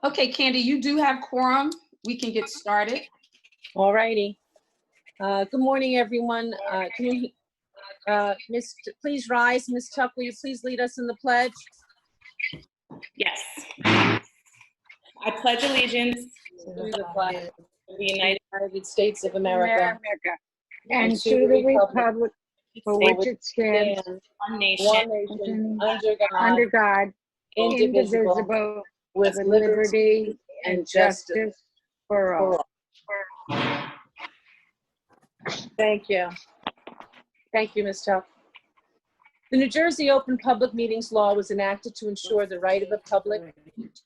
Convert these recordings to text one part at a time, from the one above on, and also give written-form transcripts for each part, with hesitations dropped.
Okay, Candy, you do have quorum. We can get started. All righty. Good morning, everyone. Please rise. Ms. Tuck, will you please lead us in the pledge? Yes. I pledge allegiance To the flag of the United United States of America and to the republic for which it stands, and one nation, one nation, under God, indivisible, indivisible, with with liberty liberty and justice for all. Thank you. Thank you, Ms. Tuck. The New Jersey Open Public Meetings Law was enacted to ensure the right of the public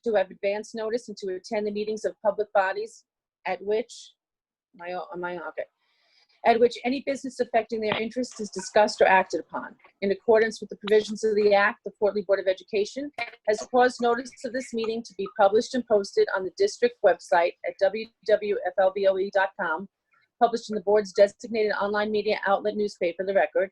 to have advance notice and to attend the meetings of public bodies at which, at which any business affecting their interests is discussed or acted upon. In accordance with the provisions of the Act, the Fort Lee Board of Education has caused notice of this meeting to be published and posted on the district website at www.flboe.com, published in the board's designated online media outlet newspaper, The Record,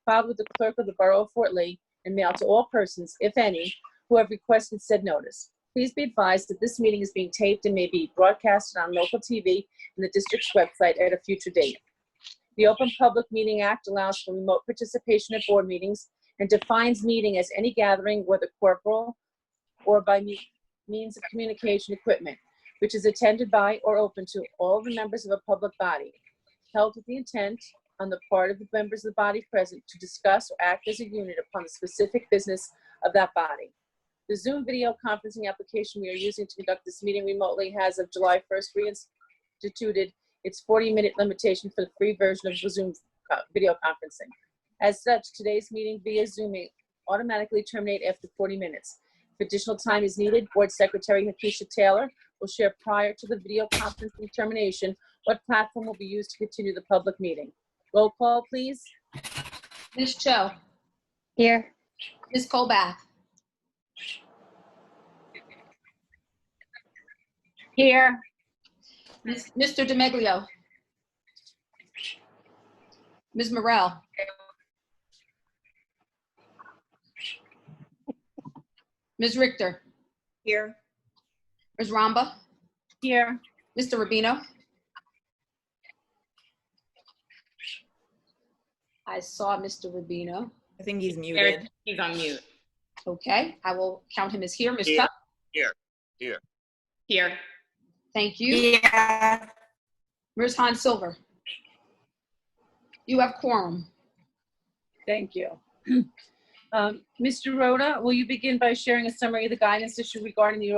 filed with the clerk of the Borough of Fort Lee, and mailed to all persons, if any, who have requested said notice. Please be advised that this meeting is being taped and may be broadcasted on local TV and the district's website at a future date. The Open Public Meeting Act allows for remote participation at board meetings and defines meeting as any gathering, whether corporal or by means of communication equipment, which is attended by or open to all the members of a public body, held with the intent on the part of the members of the body present to discuss or act as a unit upon the specific business of that body. The Zoom video conferencing application we are using to conduct this meeting remotely has, of July 1st, reinstituted its 40-minute limitation for the free version of the Zoom video conferencing. As such, today's meeting via Zoom may automatically terminate after 40 minutes. If additional time is needed, Board Secretary Nakisha Taylor will share prior to the video conferencing termination what platform will be used to continue the public meeting. Roll call, please. Ms. Cho, Here, Ms. Colbath, here, Mr. DeMeglio, Ms. Morel, Ms. Richter, here. Ms. Ramba, Here. Mr. Rubino. I saw Mr. Rubino. I think he's muted. He's on mute. Okay, I will count him as here. Ms. Tuck, Here. thank you. Yeah. Ms. Hans Silver. You have quorum. Thank you. Mr. Rhoda, will you begin by sharing a summary of the guidance issued regarding the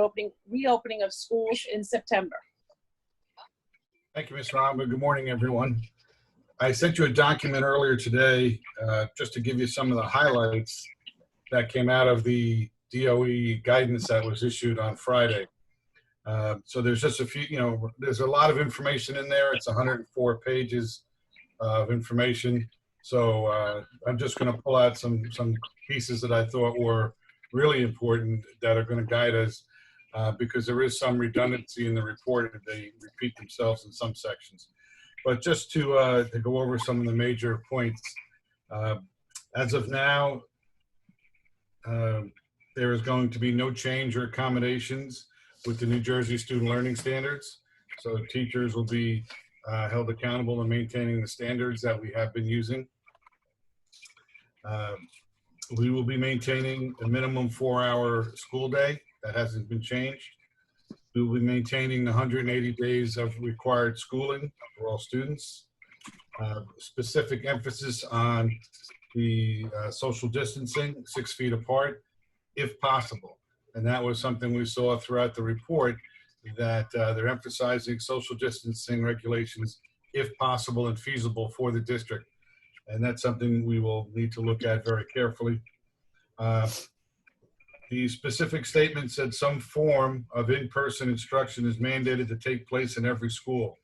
reopening of schools in September? Thank you, Ms. Ramba. Good morning, everyone. I sent you a document earlier today just to give you some of the highlights that came out of the DOE guidance that was issued on Friday. So there's just a few, there's a lot of information in there. It's 104 pages of information. So I'm just going to pull out some pieces that I thought were really important that are going to guide us because there is some redundancy in the report. They repeat themselves in some sections. But just to go over some of the major points, as of now, there is going to be no change or accommodations with the New Jersey Student Learning Standards. So teachers will be held accountable in maintaining the standards that we have been using. We will be maintaining a minimum 4-hour school day. That hasn't been changed. We will be maintaining the 180 days of required schooling for all students. Specific emphasis on the social distancing, 6 feet apart, if possible. And that was something we saw throughout the report, that they're emphasizing social distancing regulations, if possible and feasible for the district. And that's something we will need to look at very carefully. The specific statement said some form of in-person instruction is mandated to take place in every school.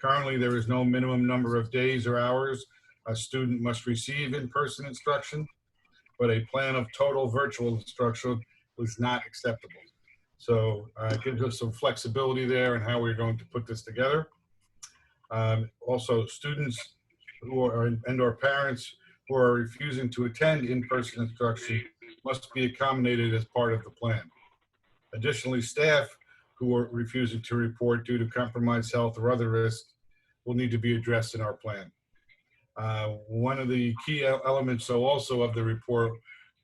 Currently, there is no minimum number of days or hours a student must receive in-person instruction, but a plan of total virtual instruction was not acceptable. So it gives us some flexibility there in how we're going to put this together. Also, students who are and or parents who are refusing to attend in-person instruction must be accommodated as part of the plan. Additionally, staff who are refusing to report due to compromised health or other risks will need to be addressed in our plan. One of the key elements, so also of the report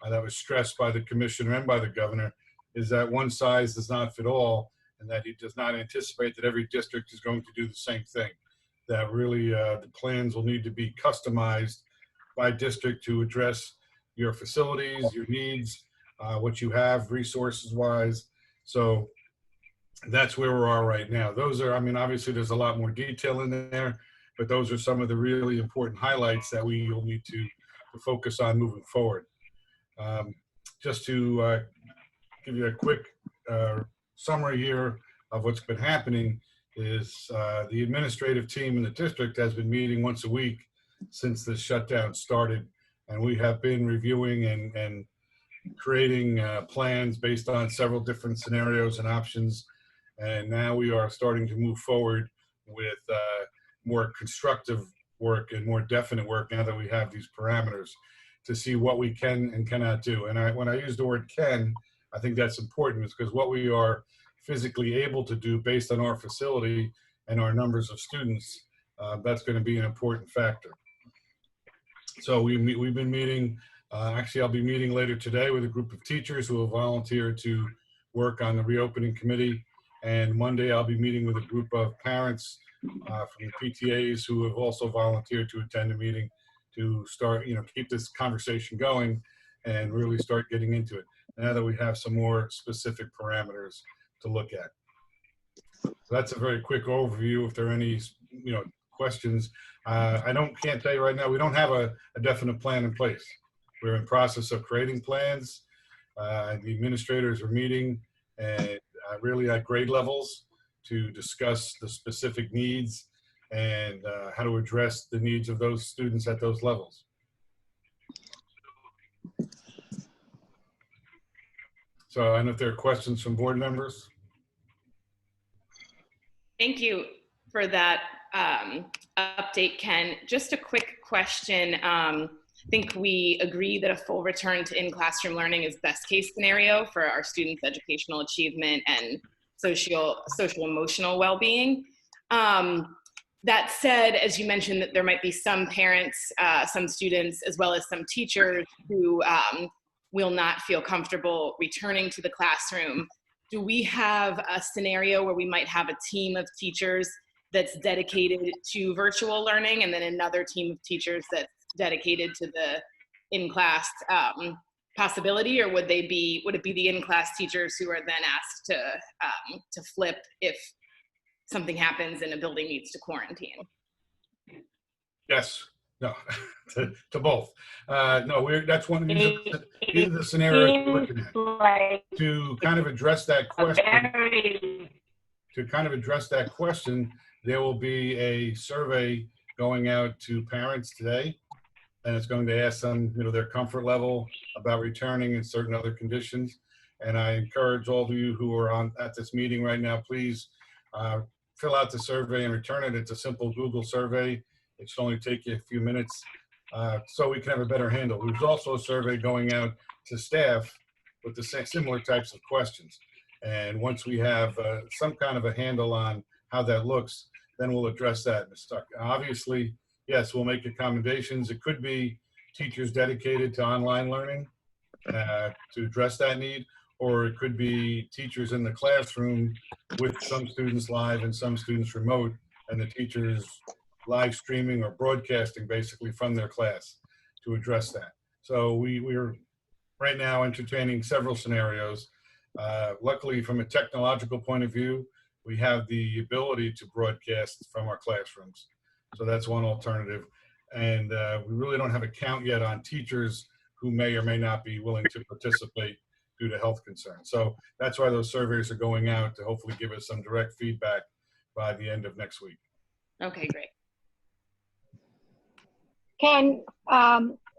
that was stressed by the commissioner and by the governor, is that one size does not fit all, and that he does not anticipate that every district is going to do the same thing. That really the plans will need to be customized by district to address your facilities, your needs, what you have resources-wise. So that's where we are right now. Those are, I mean, obviously there's a lot more detail in there, but those are some of the really important highlights that we will need to focus on moving forward. Just to give you a quick summary here of what's been happening is the administrative team in the district has been meeting once a week since the shutdown started, and we have been reviewing and creating plans based on several different scenarios and options. And now we are starting to move forward with more constructive work and more definite work now that we have these parameters to see what we can and cannot do. And when I use the word can, I think that's important, is because what we are physically able to do based on our facility and our numbers of students, that's going to be an important factor. So we've been meeting, actually I'll be meeting later today with a group of teachers who will volunteer to work on the reopening committee. And Monday I'll be meeting with a group of parents from the PTAs who have also volunteered to attend a meeting to start, keep this conversation going and really start getting into it now that we have some more specific parameters to look at. So that's a very quick overview. If there are any, questions, can't tell you right now, we don't have a definite plan in place. We're in process of creating plans. The administrators are meeting and really at grade levels to discuss the specific needs and how to address the needs of those students at those levels. So I don't know if there are questions from board members. Thank you for that update, Ken. Just a quick question. I think we agree that a full return to in-classroom learning is best case scenario for our students' educational achievement and social emotional well-being. That said, as you mentioned, that there might be some parents, some students, as well as some teachers who will not feel comfortable returning to the classroom. Do we have a scenario where we might have a team of teachers that's dedicated to virtual learning and then another team of teachers that's dedicated to the in-class possibility, or would it be the in-class teachers who are then asked to flip if something happens and a building needs to quarantine? Yes, no, to both. No, that's one. These are the scenarios we're looking at. Like To kind of address that question, there will be a survey going out to parents today, and it's going to ask them, their comfort level about returning in certain other conditions. And I encourage all of you who are at this meeting right now, please fill out the survey and return it. It's a simple Google survey. It should only take you a few minutes so we can have a better handle. There's also a survey going out to staff with the similar types of questions. And once we have some kind of a handle on how that looks, then we'll address that. Obviously, yes, we'll make accommodations. It could be teachers dedicated to online learning to address that need, or it could be teachers in the classroom with some students live and some students remote, and the teachers live streaming or broadcasting basically from their class to address that. So we're right now entertaining several scenarios. Luckily, from a technological point of view, we have the ability to broadcast from our classrooms. So that's one alternative. And we really don't have a count yet on teachers who may or may not be willing to participate due to health concerns. So that's why those surveys are going out, to hopefully give us some direct feedback by the end of next week. Okay, great. Ken,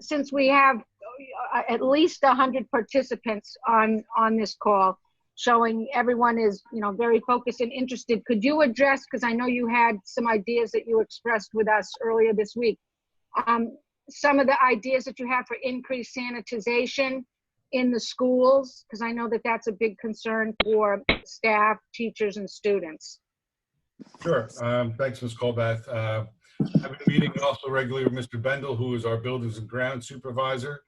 since we have at least 100 participants on this call, showing everyone is, very focused and interested, could you address, because I know you had some ideas that you expressed with us earlier this week, some of the ideas that you have for increased sanitization in the schools? Because I know that that's a big concern for staff, teachers, and students. Sure. Thanks, Ms. Colbath. I've been meeting also regularly with Mr. Bendel, who is our buildings and ground supervisor.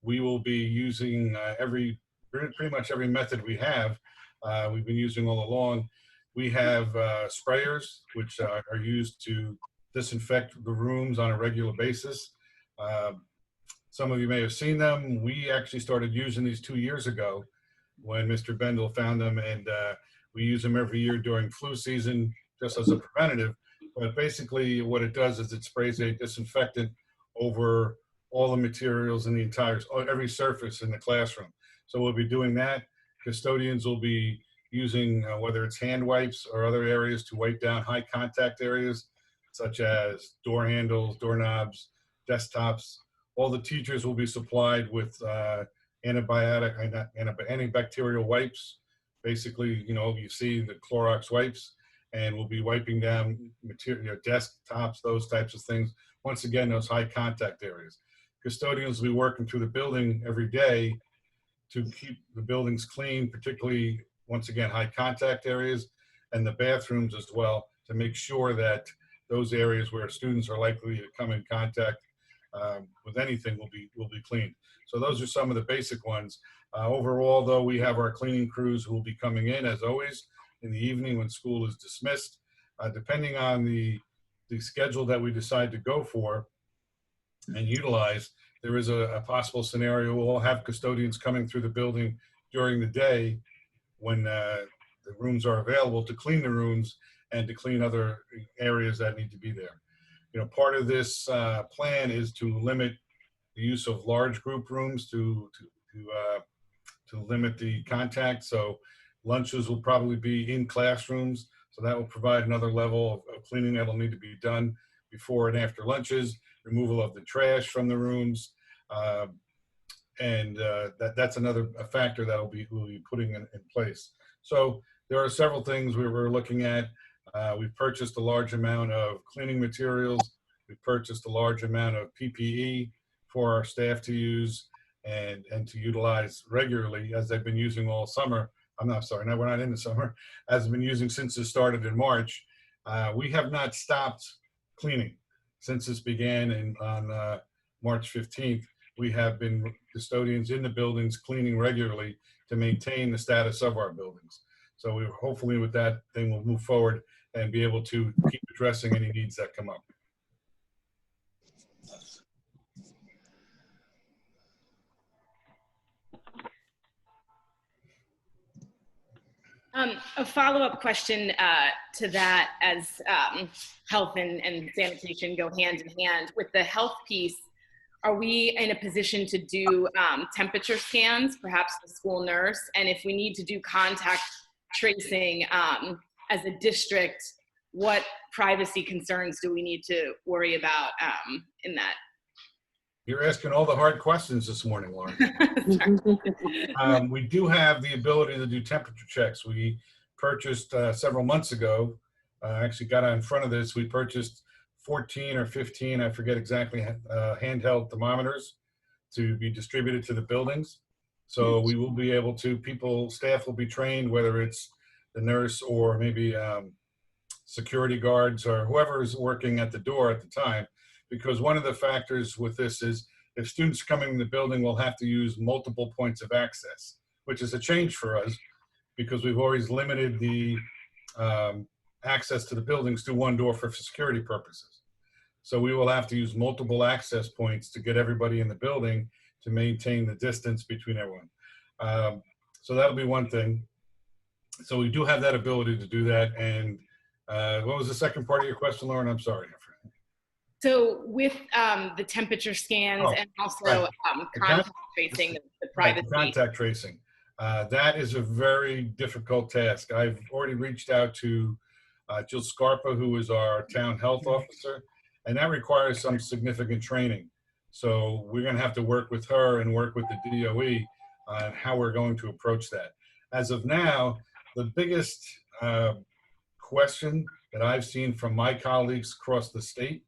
We will be using pretty much every method we have. We've been using all along. We have sprayers, which are used to disinfect the rooms on a regular basis. Some of you may have seen them. We actually started using these 2 years ago when Mr. Bendel found them, and we use them every year during flu season just as a preventative. But basically what it does is it sprays a disinfectant over all the materials in the every surface in the classroom. So we'll be doing that. Custodians will be using whether it's hand wipes or other areas to wipe down high contact areas, such as door handles, doorknobs, desktops. All the teachers will be supplied with antibacterial wipes. Basically, you see the Clorox wipes, and we'll be wiping down material, desktops, those types of things. Once again, those high contact areas. Custodians will be working through the building every day to keep the buildings clean, particularly, once again, high contact areas and the bathrooms as well, to make sure that those areas where students are likely to come in contact with anything will be cleaned. So those are some of the basic ones. Overall, though, we have our cleaning crews who will be coming in, as always, in the evening when school is dismissed. Depending on the schedule that we decide to go for and utilize, there is a possible scenario we'll have custodians coming through the building during the day when the rooms are available to clean the rooms and to clean other areas that need to be there. Part of this plan is to limit the use of large group rooms to limit the contact. So lunches will probably be in classrooms. So that will provide another level of cleaning that will need to be done before and after lunches, removal of the trash from the rooms. That's another factor that we'll be putting in place. So there are several things we're looking at. We've purchased a large amount of cleaning materials. We've purchased a large amount of PPE for our staff to use and to utilize regularly, as they've been using all summer. I'm not sorry, no, we're not in the summer. As I've been using since it started in March. We have not stopped cleaning since this began on March 15th. We have been custodians in the buildings cleaning regularly to maintain the status of our buildings. So we hopefully with that thing we'll move forward and be able to keep addressing any needs that come up. A follow-up question to that, as health and sanitation go hand in hand. With the health piece, are we in a position to do temperature scans, perhaps the school nurse? And if we need to do contact tracing as a district, what privacy concerns do we need to worry about in that? You're asking all the hard questions this morning, Lauren. We do have the ability to do temperature checks. We purchased several months ago, actually got in front of this, we purchased 14 or 15, I forget exactly, handheld thermometers to be distributed to the buildings. So we will be able to, staff will be trained, whether it's the nurse or maybe security guards or whoever is working at the door at the time. Because one of the factors with this is if students coming in the building will have to use multiple points of access, which is a change for us because we've always limited the access to the buildings to one door for security purposes. So we will have to use multiple access points to get everybody in the building to maintain the distance between everyone. So that'll be one thing. So we do have that ability to do that. And what was the second part of your question, Lauren? I'm sorry. So with the temperature scans and also contact tracing, the privacy. Right, contact tracing. That is a very difficult task. I've already reached out to Jill Scarpa, who is our town health officer, and that requires some significant training. So we're going to have to work with her and work with the DOE on how we're going to approach that. As of now, the biggest question that I've seen from my colleagues across the state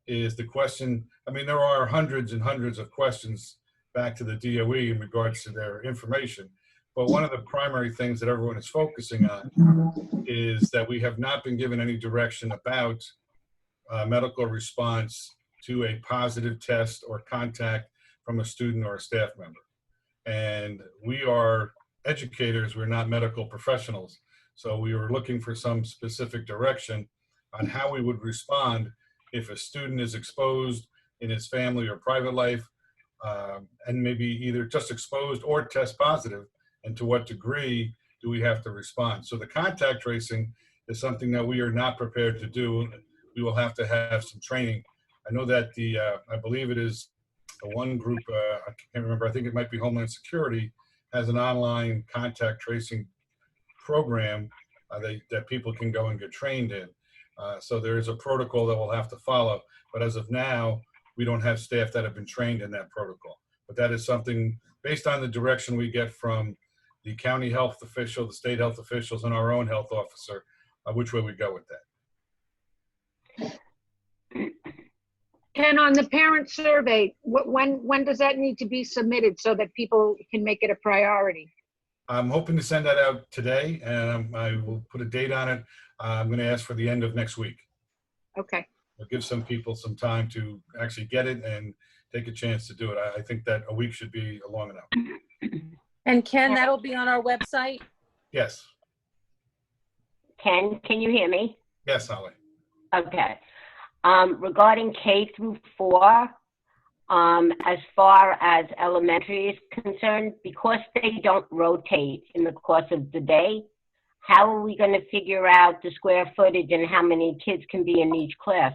is the question, I mean, there are hundreds and hundreds of questions back to the DOE in regards to their information. But one of the primary things that everyone is focusing on is that we have not been given any direction about medical response to a positive test or contact from a student or a staff member. And we are educators, we're not medical professionals. So we were looking for some specific direction on how we would respond if a student is exposed in his family or private life, and maybe either just exposed or test positive, and to what degree do we have to respond. So the contact tracing is something that we are not prepared to do. We will have to have some training. I know that I believe it is the one group, I can't remember, I think it might be Homeland Security, has an online contact tracing program that people can go and get trained in. So there is a protocol that we'll have to follow. But as of now, we don't have staff that have been trained in that protocol. But that is something, based on the direction we get from the county health official, the state health officials, and our own health officer, which way we go with that. Ken, on the parent survey, when does that need to be submitted so that people can make it a priority? I'm hoping to send that out today, and I will put a date on it. I'm going to ask for the end of next week. Okay. It'll give some people some time to actually get it and take a chance to do it. I think that a week should be long enough. And Ken, that'll be on our website? Yes. Ken, can you hear me? Yes, Holly. Okay. Regarding K through 4, as far as elementary is concerned, because they don't rotate in the course of the day, how are we going to figure out the square footage and how many kids can be in each class?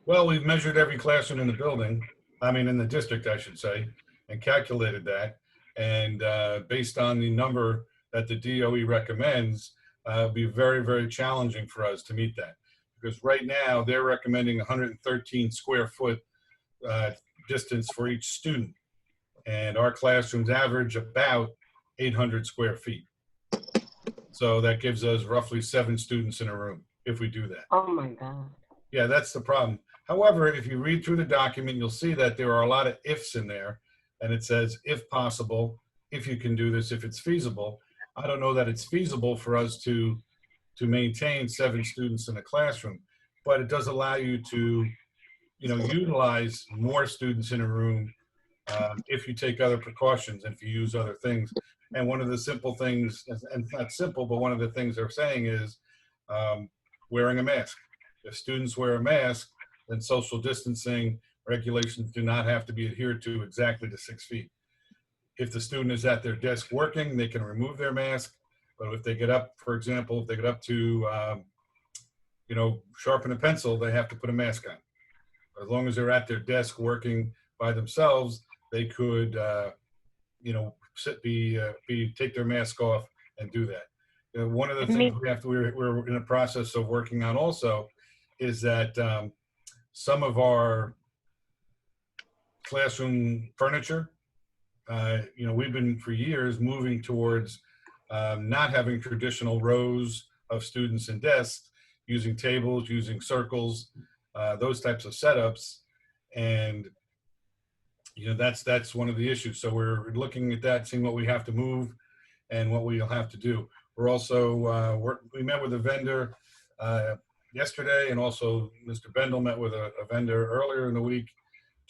Well, we've measured every classroom in the building, in the district, I should say, and calculated that. And based on the number that the DOE recommends, it'll be very, very challenging for us to meet that. Because right now, they're recommending 113 square foot distance for each student. And our classrooms average about 800 square feet. So that gives us roughly 7 students in a room if we do that. Oh my God. Yeah, that's the problem. However, if you read through the document, you'll see that there are a lot of ifs in there. And it says, if possible, if you can do this, if it's feasible. I don't know that it's feasible for us to maintain 7 students in a classroom, but it does allow you to, utilize more students in a room if you take other precautions and if you use other things. And one of the simple things, and not simple, but one of the things they're saying is wearing a mask. If students wear a mask, then social distancing regulations do not have to be adhered to exactly to 6 feet. If the student is at their desk working, they can remove their mask. But if they get up, for example, if they get up to, sharpen a pencil, they have to put a mask on. As long as they're at their desk working by themselves, they could, take their mask off and do that. One of the things we're in the process of working on also is that some of our classroom furniture, we've been for years moving towards not having traditional rows of students and desks, using tables, using circles, those types of setups. And, that's one of the issues. So we're looking at that, seeing what we have to move and what we'll have to do. We're also, we met with a vendor yesterday, and also Mr. Bendel met with a vendor earlier in the week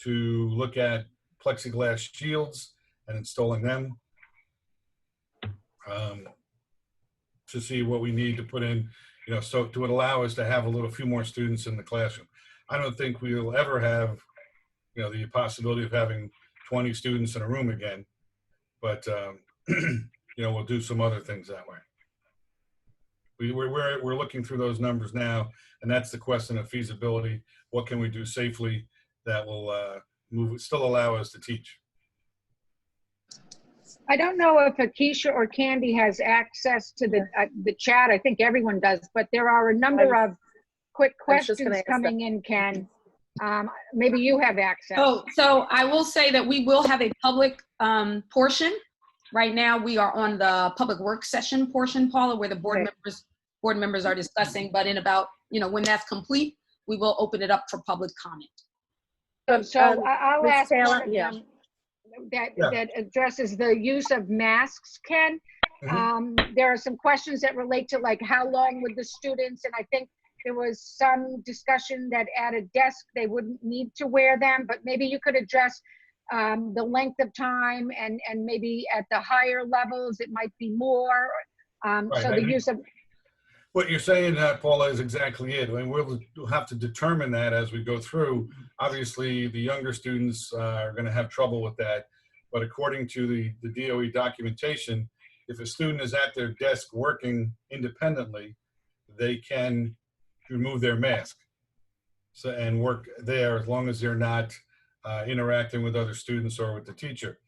to look at plexiglass shields and installing them. To see what we need to put in, so to allow us to have a few more students in the classroom. I don't think we will ever have, the possibility of having 20 students in a room again, but we'll do some other things that way. We're looking through those numbers now, and that's the question of feasibility. What can we do safely that will still allow us to teach? I don't know if Akeisha or Candy has access to the chat. I think everyone does, but there are a number of quick questions coming in, Ken. Maybe you have access. Oh, so I will say that we will have a public portion. Right now, we are on the public work session portion, Paula, where the board members are discussing. But in about, when that's complete, we will open it up for public comment. So I'll ask one of them. Yeah. that addresses the use of masks, Ken. There are some questions that relate to like how long would the students, and I think there was some discussion that at a desk they wouldn't need to wear them, but maybe you could address the length of time, and maybe at the higher levels it might be more. So the use of. What you're saying, Paula, is exactly it. I mean, we'll have to determine that as we go through. Obviously, the younger students are going to have trouble with that. But according to the DOE documentation, if a student is at their desk working independently, they can remove their mask and work there as long as they're not interacting with other students or with the teacher.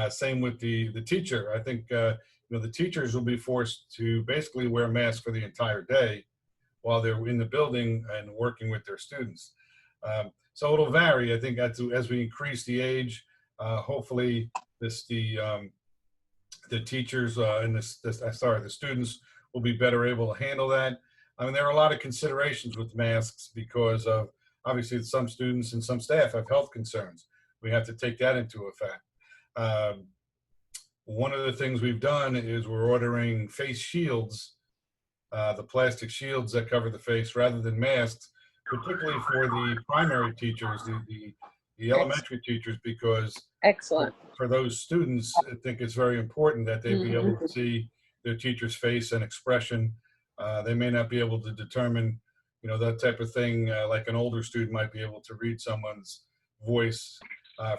Same with the teacher. I think the teachers will be forced to basically wear masks for the entire day while they're in the building and working with their students. So it'll vary. I think as we increase the age, hopefully the teachers and the students will be better able to handle that. I mean, there are a lot of considerations with masks because of obviously some students and some staff have health concerns. We have to take that into effect. One of the things we've done is we're ordering face shields, the plastic shields that cover the face rather than masks, particularly for the primary teachers, the elementary teachers, because Excellent. for those students, I think it's very important that they be able to see their teacher's face and expression. They may not be able to determine, that type of thing like an older student might be able to read someone's voice.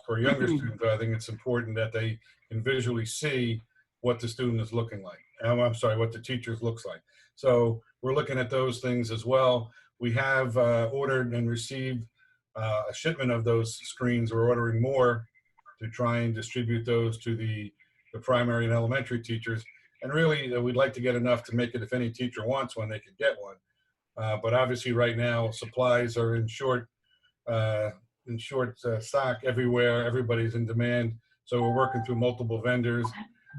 For a younger student, I think it's important that they can visually see what the student is looking like. I'm sorry, what the teacher looks like. So we're looking at those things as well. We have ordered and received a shipment of those screens. We're ordering more to try and distribute those to the primary and elementary teachers. And really, we'd like to get enough to make it if any teacher wants one, they could get one. But obviously right now, supplies are in short stock everywhere. Everybody's in demand. So we're working through multiple vendors.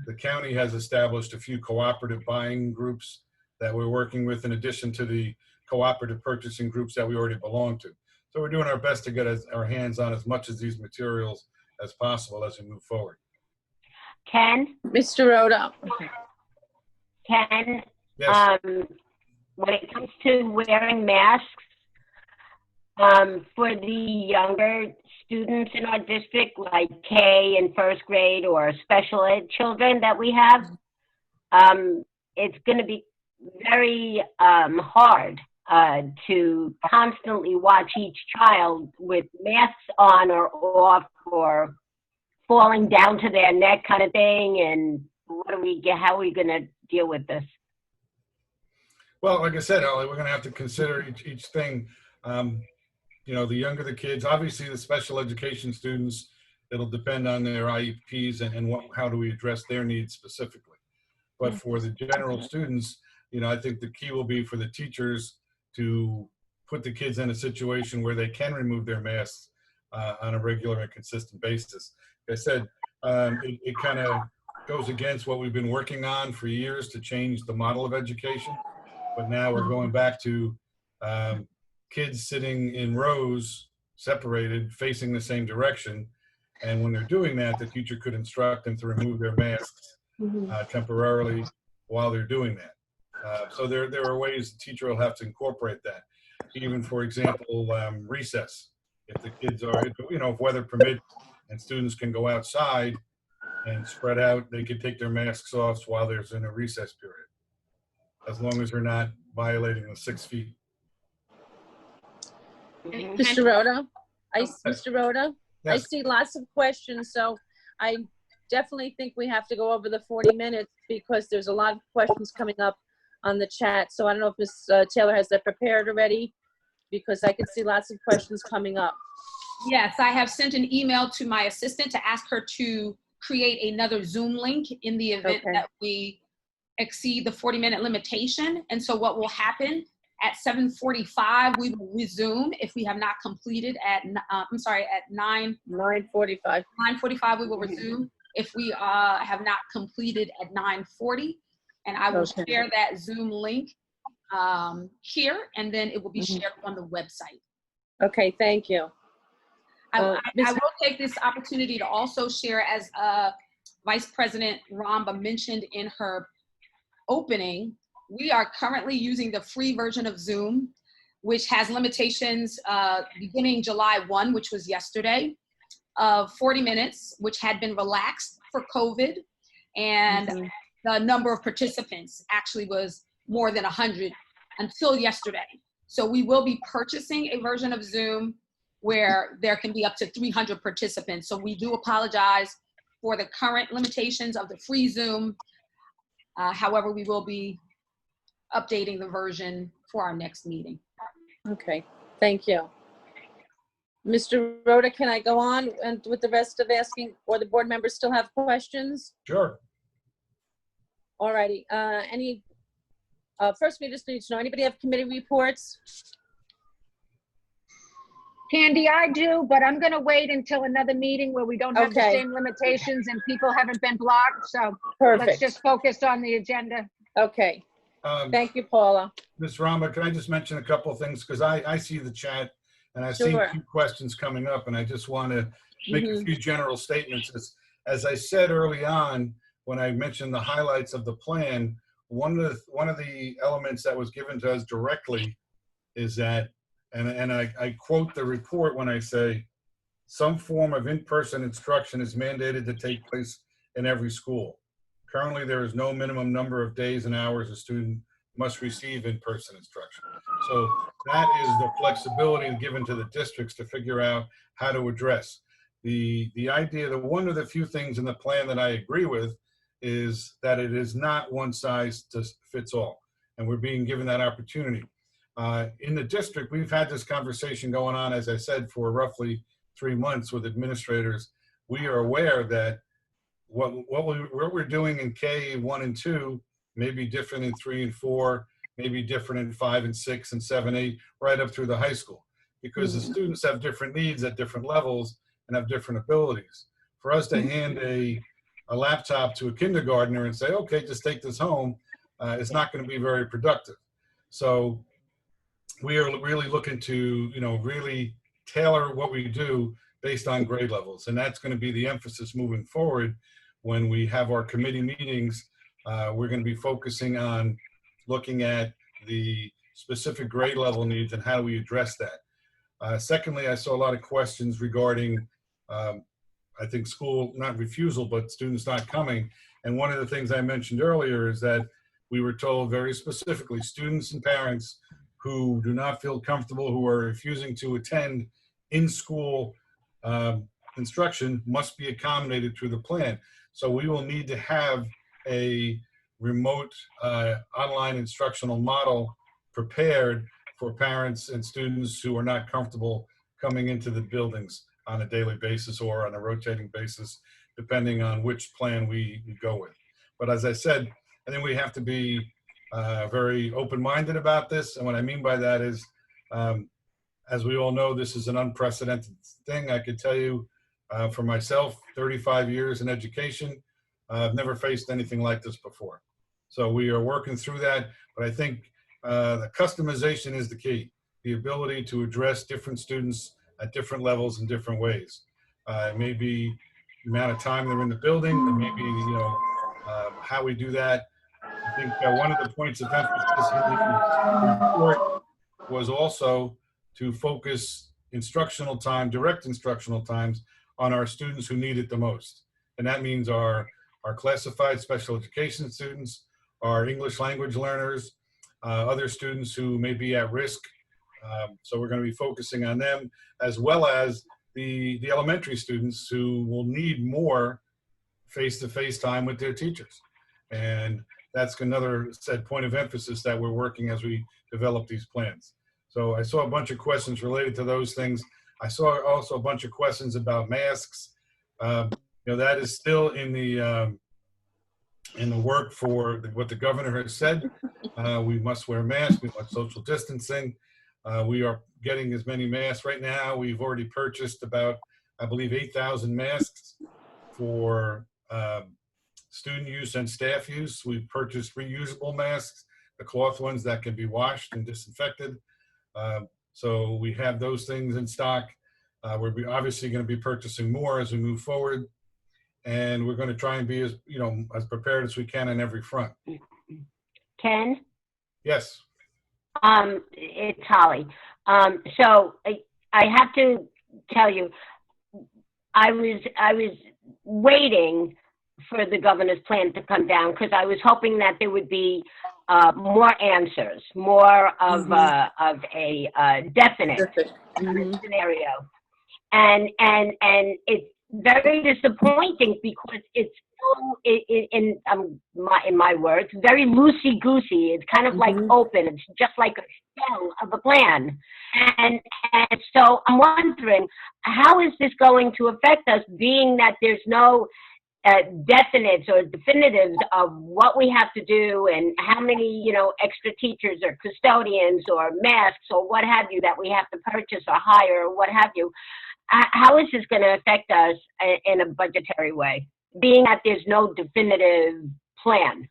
The county has established a few cooperative buying groups that we're working with in addition to the cooperative purchasing groups that we already belong to. So we're doing our best to get our hands on as much of these materials as possible as we move forward. Ken? Mr. Rhoda. Ken? Yes. When it comes to wearing masks, for the younger students in our district, like K in first grade or special ed children that we have, it's going to be very hard to constantly watch each child with masks on or off or falling down to their neck kind of thing. And how are we going to deal with this? Well, like I said, Ellie, we're going to have to consider each thing. The younger the kids, obviously the special education students, it'll depend on their IEPs and how do we address their needs specifically. But for the general students, I think the key will be for the teachers to put the kids in a situation where they can remove their masks on a regular and consistent basis. Like I said, it kind of goes against what we've been working on for years to change the model of education. But now we're going back to kids sitting in rows, separated, facing the same direction. And when they're doing that, the teacher could instruct them to remove their masks temporarily while they're doing that. So there are ways the teacher will have to incorporate that. Even, for example, recess. If the kids are, if weather permits and students can go outside and spread out, they could take their masks off while there's in a recess period, as long as they're not violating the 6 feet. Mr. Rhoda? Mr. Rhoda? Yes. I see lots of questions, so I definitely think we have to go over the 40 minutes because there's a lot of questions coming up on the chat. So I don't know if Ms. Taylor has that prepared already, because I can see lots of questions coming up. Yes, I have sent an email to my assistant to ask her to create another Zoom link in the event that we exceed the 40-minute limitation. And so what will happen at 7:45, we will resume if we have not completed at 9:45. 9:45, we will resume if we have not completed at 9:40. And I will share that Zoom link here, and then it will be shared on the website. Okay, thank you. I will take this opportunity to also share, as Vice President Ramba mentioned in her opening, we are currently using the free version of Zoom, which has limitations beginning July 1, which was yesterday, of 40 minutes, which had been relaxed for COVID. And the number of participants actually was more than 100 until yesterday. So we will be purchasing a version of Zoom where there can be up to 300 participants. So we do apologize for the current limitations of the free Zoom. However, we will be updating the version for our next meeting. Okay, thank you. Mr. Rhoda, can I go on and with the rest of asking, or the board members still have questions? Sure. All righty, first we just need to know, anybody have committee reports? Candy, I do, but I'm gonna wait until another meeting where we don't have the Okay. same limitations and people haven't been blocked, so let's Perfect, just focus on the agenda. okay, thank you, Paula. Ms. Rama, can I just mention a couple of things? Because I see the chat and I see Sure. a few questions coming up, and I just want to make a few general statements. As I said early on, when I mentioned the highlights of the plan, one of the elements that was given to us directly is that, and I quote the report when I say, some form of in-person instruction is mandated to take place in every school. Currently, there is no minimum number of days and hours a student must receive in-person instruction. So that is the flexibility given to the districts to figure out how to address. The idea that one of the few things in the plan that I agree with is that it is not one size fits all, and we're being given that opportunity. In the district, we've had this conversation going on, as I said, for roughly 3 months with administrators. We are aware that what we're doing in K1 and 2 may be different in 3 and 4, maybe different in 5 and 6 and 7, 8, right up through the high school, because the students have different needs at different levels and have different abilities. For us to hand a laptop to a kindergartner and say, okay, just take this home, it's not going to be very productive. So we are really looking to, really tailor what we do based on grade levels. And that's going to be the emphasis moving forward. When we have our committee meetings, we're going to be focusing on looking at the specific grade level needs and how we address that. Secondly, I saw a lot of questions regarding, I think, school, not refusal, but students not coming. And one of the things I mentioned earlier is that we were told very specifically, students and parents who do not feel comfortable, who are refusing to attend in-school instruction must be accommodated through the plan. So we will need to have a remote online instructional model prepared for parents and students who are not comfortable coming into the buildings on a daily basis or on a rotating basis, depending on which plan we go with. But as I said, I think we have to be very open-minded about this. And what I mean by that is, as we all know, this is an unprecedented thing. I could tell you for myself, 35 years in education, I've never faced anything like this before. So we are working through that. But I think the customization is the key. The ability to address different students at different levels in different ways. It may be the amount of time they're in the building, it may be, how we do that. I think one of the points of emphasis in the report was also to focus instructional time, direct instructional times, on our students who need it the most. And that means our classified special education students, our English language learners, other students who may be at risk. So we're going to be focusing on them, as well as the elementary students who will need more face-to-face time with their teachers. And that's another point of emphasis that we're working as we develop these plans. So I saw a bunch of questions related to those things. I saw also a bunch of questions about masks. That is still in the work for what the governor has said. We must wear masks, we want social distancing. We are getting as many masks right now. We've already purchased about, I believe, 8,000 masks for student use and staff use. We've purchased reusable masks, the cloth ones that can be washed and disinfected. So we have those things in stock. We're obviously going to be purchasing more as we move forward, and we're going to try and be as, as prepared as we can on every front. Ken? Yes. It's Holly. So I have to tell you, I was waiting for the governor's plan to come down because I was hoping that there would be more answers, more of a definite scenario, and it's very disappointing because it's so in my words very loosey goosey. It's kind of like open. It's just like a shell of a plan, and so I'm wondering how is this going to affect us, being that there's no definites or definitives of what we have to do and how many, extra teachers or custodians or masks or what have you that we have to purchase or hire or what have you. How is this going to affect us in a budgetary way, being that there's no definitive plan?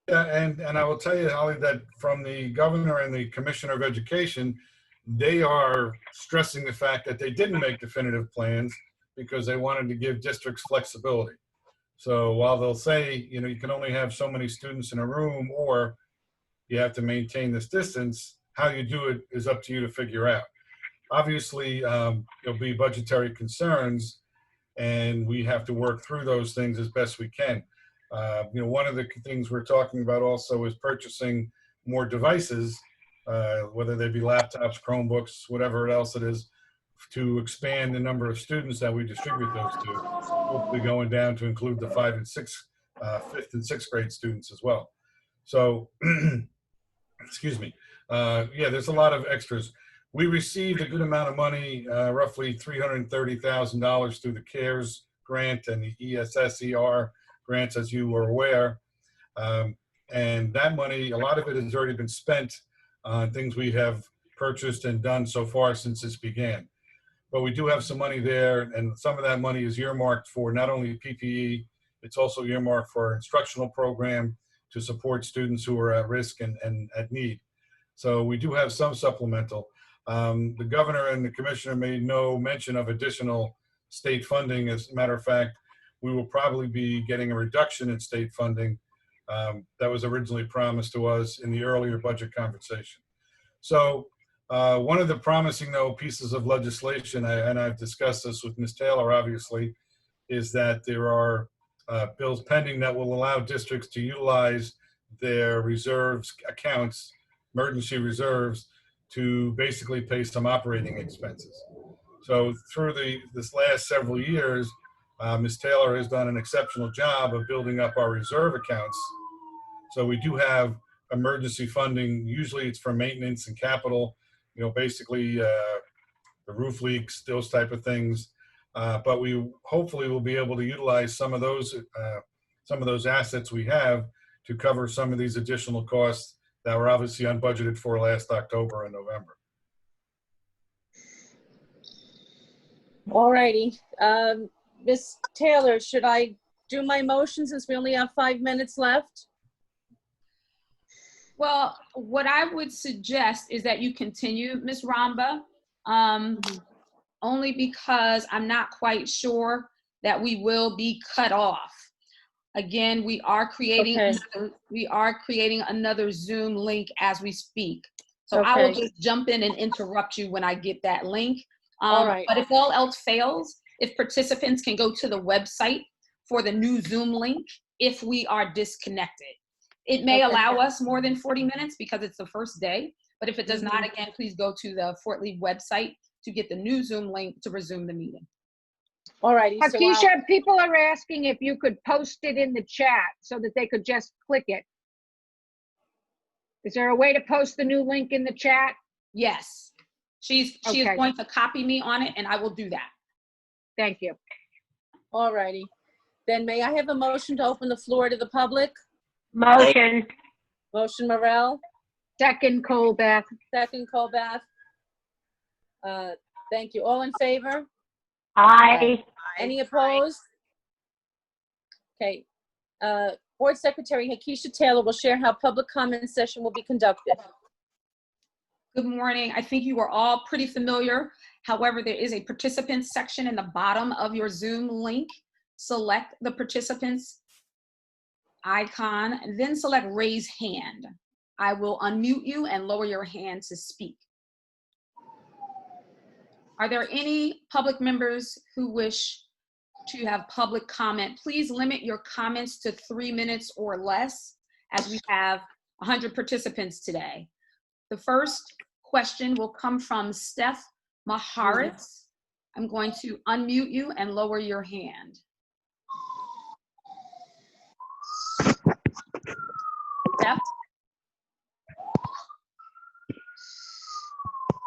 Yeah, and I will tell you, Holly, that from the governor and the commissioner of education, they are stressing the fact that they didn't make definitive plans because they wanted to give districts flexibility. So while they'll say, you can only have so many students in a room or you have to maintain this distance, how you do it is up to you to figure out. Obviously, there'll be budgetary concerns, and we have to work through those things as best we can. One of the things we're talking about also is purchasing more devices, whether they be laptops, Chromebooks, whatever else it is, to expand the number of students that we distribute those to, hopefully going down to include the 5th and 6th grade students as well. So, excuse me. Yeah, there's a lot of extras. We received a good amount of money, roughly $330,000 through the CARES grant and the ESSER grants, as you were aware. And that money, a lot of it has already been spent on things we have purchased and done so far since this began. But we do have some money there, and some of that money is earmarked for not only PPE, it's also earmarked for our instructional program to support students who are at risk and at need. So we do have some supplemental. The governor and the commissioner made no mention of additional state funding. As a matter of fact, we will probably be getting a reduction in state funding that was originally promised to us in the earlier budget conversation. So one of the promising, though, pieces of legislation, and I've discussed this with Ms. Taylor, obviously, is that there are bills pending that will allow districts to utilize their reserves accounts, emergency reserves, to basically pay some operating expenses. So through this last several years, Ms. Taylor has done an exceptional job of building up our reserve accounts. So we do have emergency funding. Usually it's for maintenance and capital, basically the roof leaks, those type of things. But we hopefully will be able to utilize some of those assets we have to cover some of these additional costs that were obviously unbudgeted for last October and November. All righty. Ms. Taylor, should I do my motion since we only have 5 minutes left? Well, what I would suggest is that you continue, Ms. Ramba, only because I'm not quite sure that we will be cut off. Again, we are creating another Zoom link as we speak. So I will just jump in and interrupt you when I get that link. All right. But if all else fails, if participants can go to the website for the new Zoom link, if we are disconnected. It may allow us more than 40 minutes because it's the first day, but if it does not, again, please go to the Fort Lee website to get the new Zoom link to resume the meeting. All righty. So Keisha, people are asking if you could post it in the chat so that they could just click it. Is there a way to post the new link in the chat? Yes. She is going to copy me on it, and I will do that. Thank you. all righty. Then may I have a motion to open the floor to the public? Motion. Motion Morel, Second, Colbath. second Colbath. Thank you. All in favor? Aye. Any opposed? Okay. Board Secretary Hakisha Taylor will share how public comment session will be conducted. Good morning. I think you are all pretty familiar However, there is a participants section in the bottom of your Zoom link. Select the participants icon, and then select raise hand. I will unmute you and lower your hand to speak. Are there any public members who wish to have public comment? Please limit your comments to 3 minutes or less, as we have 100 participants today. The first question will come from Steph Maharis. I'm going to unmute you and lower your hand. Steph?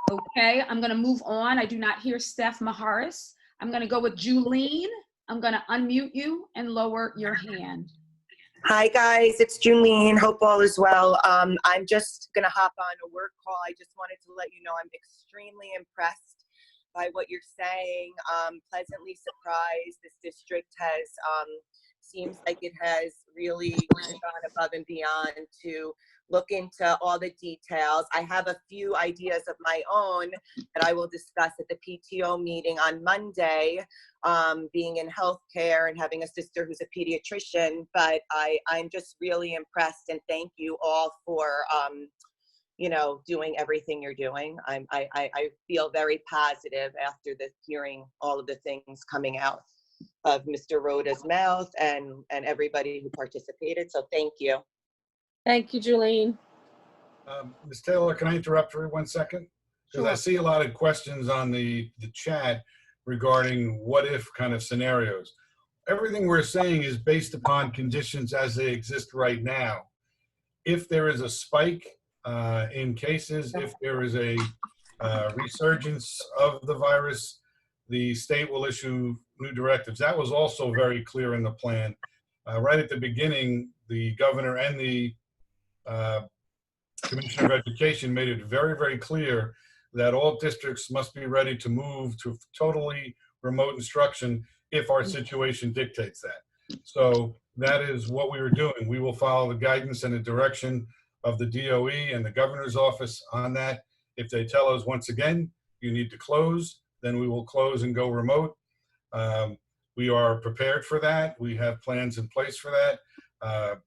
Okay, I'm going to move on. I do not hear Steph Maharis. I'm going to go with Julene. I'm going to unmute you and lower your hand. Hi guys, it's Julene. Hope all is well. I'm just gonna hop on a work call. I just wanted to let you know I'm extremely impressed by what you're saying. Pleasantly surprised. This district has seems like it has really gone above and beyond to look into all the details. I have a few ideas of my own that I will discuss at the PTO meeting on Monday, being in healthcare and having a sister who's a pediatrician, but I'm just really impressed, and thank you all for, you know, doing everything you're doing. I feel very positive after hearing all of the things coming out of Mr. Rhoda's mouth and everybody who participated, so thank you. Thank you, Julene. Ms. Taylor, can I interrupt for 1 second? Because I see a lot of questions on the chat regarding what if kind of scenarios. Everything we're saying is based upon conditions as they exist right now. If there is a spike in cases, if there is a resurgence of the virus, the state will issue new directives. That was also very clear in the plan. Right at the beginning, the governor and the Commissioner of Education made it very, very clear that all districts must be ready to move to totally remote instruction if our situation dictates that. So that is what we were doing. We will follow the guidance and the direction of the DOE and the governor's office on that. If they tell us once again, you need to close, then we will close and go remote. We are prepared for that. We have plans in place for that.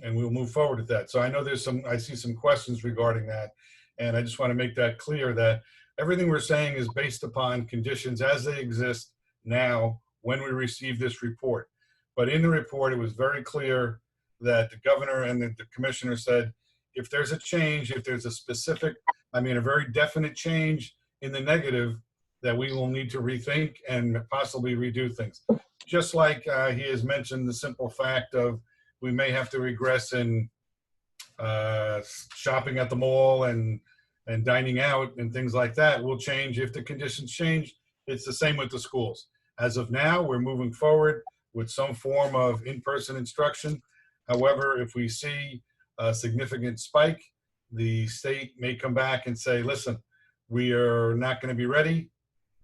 And we'll move forward with that. So I know I see some questions regarding that. And I just want to make that clear that everything we're saying is based upon conditions as they exist now when we receive this report. But in the report, it was very clear that the governor and the commissioner said, if there's a change, if there's a specific, a very definite change in the negative, that we will need to rethink and possibly redo things. Just like he has mentioned the simple fact of we may have to regress in shopping at the mall and dining out and things like that will change if the conditions change. It's the same with the schools. As of now, we're moving forward with some form of in-person instruction. However, if we see a significant spike, the state may come back and say, listen, we are not going to be ready,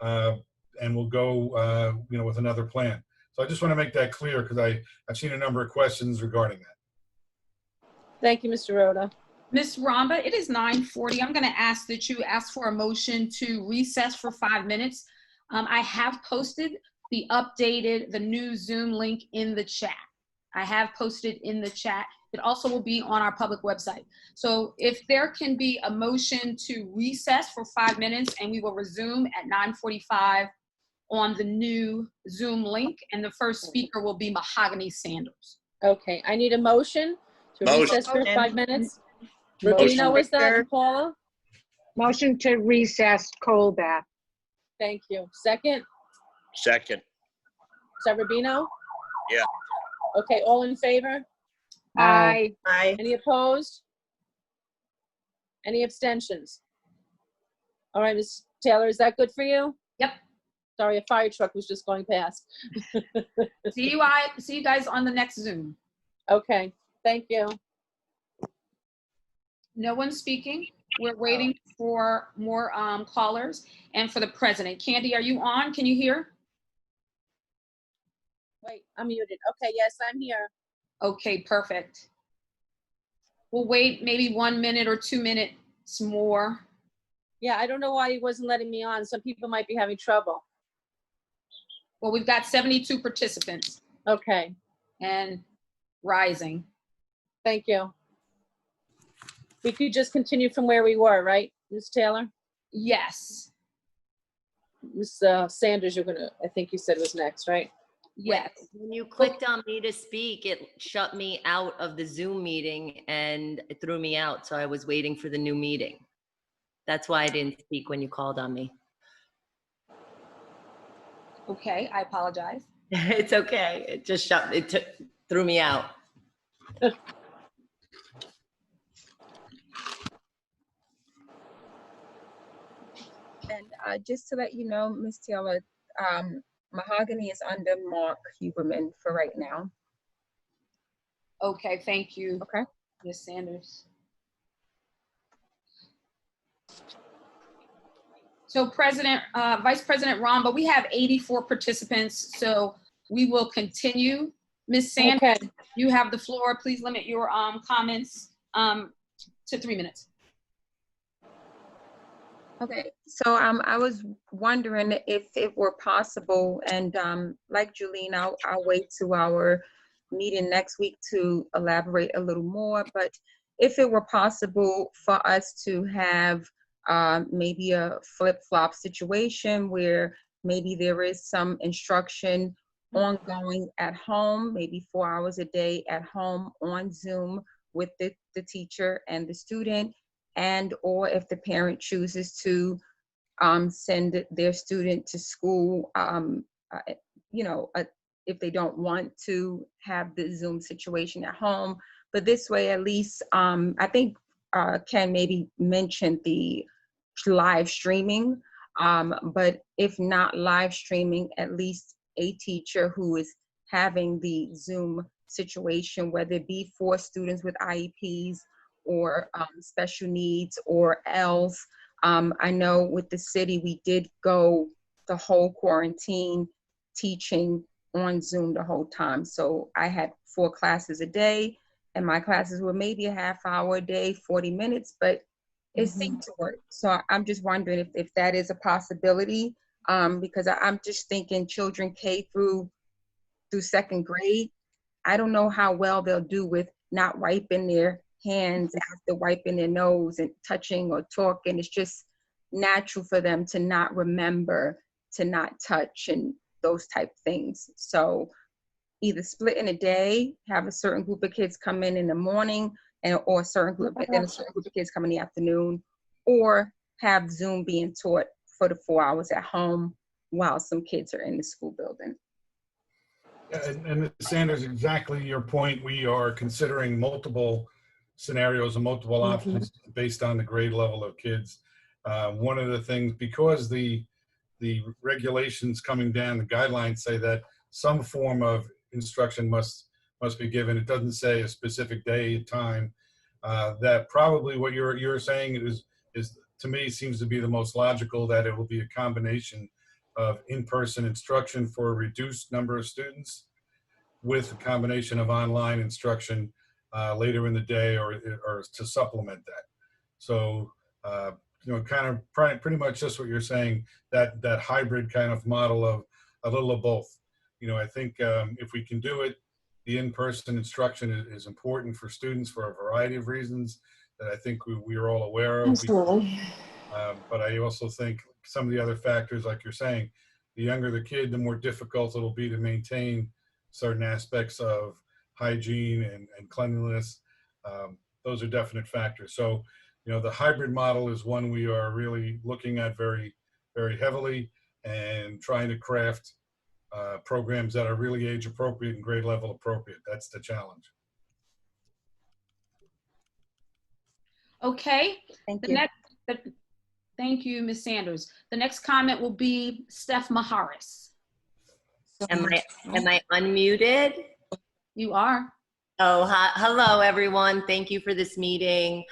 and we'll go with another plan. So I just want to make that clear because I've seen a number of questions regarding that. Thank you, Mr. Rhoda. Ms. Ramba, it is 9:40. I'm going to ask that you ask for a motion to recess for 5 minutes. I have posted the new Zoom link in the chat. I have posted in the chat. It also will be on our public website. So if there can be a motion to recess for 5 minutes, and we will resume at 9:45 on the new Zoom link, and the first speaker will be Mahogany Sanders. Okay, I need a motion to recess for 5 minutes. Rubino, was that, Paula? Motion to recess, cold bath. Thank you. Second? Second. Is that Rubino? Yeah. Okay, all in favor? Aye. Aye. Any opposed? Any abstentions? All right, Ms. Taylor, is that good for you? Yep. Sorry, a fire truck was just going past. See you guys on the next Zoom. Okay, thank you. No one's speaking. We're waiting for more callers and for the president. Candy, are you on? Can you hear? Wait, I'm muted. Okay, yes, I'm here. Okay, perfect. We'll wait maybe 1 minute or 2 minutes more. Yeah, I don't know why he wasn't letting me on. Some people might be having trouble. Well, we've got 72 participants Okay, and rising. thank you. We could just continue from where we were, right, Ms. Taylor? Yes, Ms. Sanders, I think you said was next, right? yes. When you clicked on me to speak, it shut me out of the Zoom meeting and it threw me out. So I was waiting for the new meeting. That's why I didn't speak when you called on me. Okay, I apologize. It's okay. It just threw me out. And just to let you know, Ms. Taylor, Mahogany is under Mark Huberman for right now. Okay, thank you. Okay. Ms. Sanders. So Vice President Romba, we have 84 participants, so we will continue. Ms. Sanders, Okay. you have the floor. Please limit your comments to 3 minutes. Okay, so I was wondering if it were possible, and like Julene, I'll wait to our meeting next week to elaborate a little more, but if it were possible for us to have maybe a flip-flop situation where maybe there is some instruction ongoing at home, maybe 4 hours a day at home on Zoom with the teacher and the student, and or if the parent chooses to send their student to school, if they don't want to have the Zoom situation at home. But this way, at least, I think Ken maybe mentioned the live streaming, but if not live streaming, at least a teacher who is having the Zoom situation, whether it be for students with IEPs or special needs or else. I know with the city, we did go the whole quarantine teaching on Zoom the whole time. So I had 4 classes a day, and my classes were maybe a half hour a day, 40 minutes, but it seemed to work. So I'm just wondering if that is a possibility, because I'm just thinking children K through 2nd grade, I don't know how well they'll do with not wiping their hands after wiping their nose and touching or talking. It's just natural for them to not remember to not touch and those type things. So either split in a day, have a certain group of kids come in the morning, or a certain group, and then a certain group of kids come in the afternoon, or have Zoom being taught for the 4 hours at home while some kids are in the school building. And Ms. Sanders, exactly your point. We are considering multiple scenarios and multiple options based on the grade level of kids. One of the things, because the regulations coming down, the guidelines say that some form of instruction must be given. It doesn't say a specific day, time. That probably what you're saying is to me seems to be the most logical, that it will be a combination of in-person instruction for a reduced number of students with a combination of online instruction later in the day or to supplement that. So, kind of pretty much just what you're saying, that hybrid kind of model of a little of both. I think if we can do it, the in-person instruction is important for students for a variety of reasons that I think we are all aware of. Absolutely. But I also think some of the other factors, like you're saying, the younger the kid, the more difficult it'll be to maintain certain aspects of hygiene and cleanliness. Those are definite factors. So, the hybrid model is one we are really looking at very, very heavily and trying to craft programs that are really age appropriate and grade level appropriate. That's the challenge. Okay. Thank you. Thank you, Ms. Sanders. The next comment will be Steph Maharis. Am I unmuted? You are. Oh, hi. Hello, everyone. Thank you for this meeting.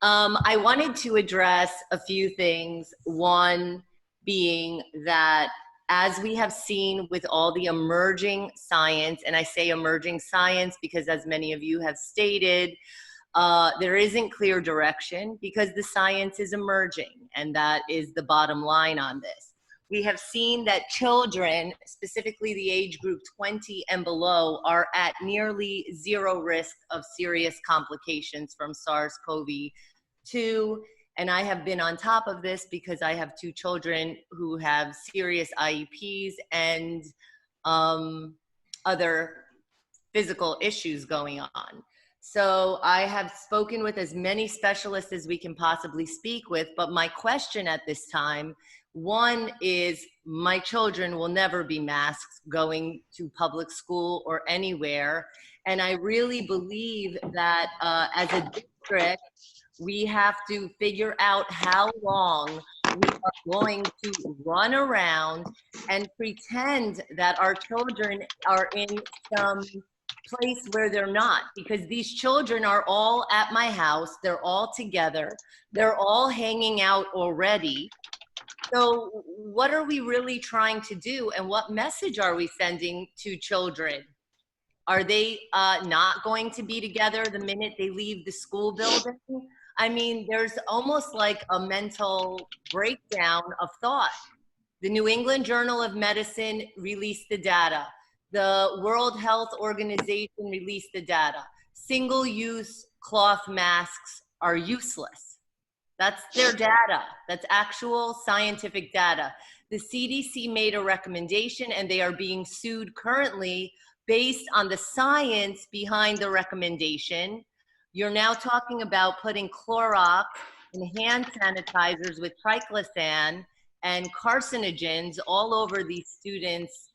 I wanted to address a few things. One being that as we have seen with all the emerging science, and I say emerging science because as many of you have stated, There isn't clear direction because the science is emerging, and that is the bottom line on this. We have seen that children, specifically the age group 20 and below, are at nearly zero risk of serious complications from SARS-CoV-2. And I have been on top of this because I have 2 children who have serious IEPs and other physical issues going on. So I have spoken with as many specialists as we can possibly speak with, but my question at this time, one is, my children will never be masked going to public school or anywhere. And I really believe that as a district, we have to figure out how long we are going to run around and pretend that our children are in some place where they're not, because these children are all at my house, they're all together, they're all hanging out already. So what are we really trying to do, and what message are we sending to children? Are they not going to be together the minute they leave the school building? I mean, there's almost like a mental breakdown of thought. The New England Journal of Medicine released the data. The World Health Organization released the data. Single-use cloth masks are useless. That's their data. That's actual scientific data. The CDC made a recommendation and they are being sued currently based on the science behind the recommendation. You're now talking about putting Clorox and hand sanitizers with triclosan and carcinogens all over these students'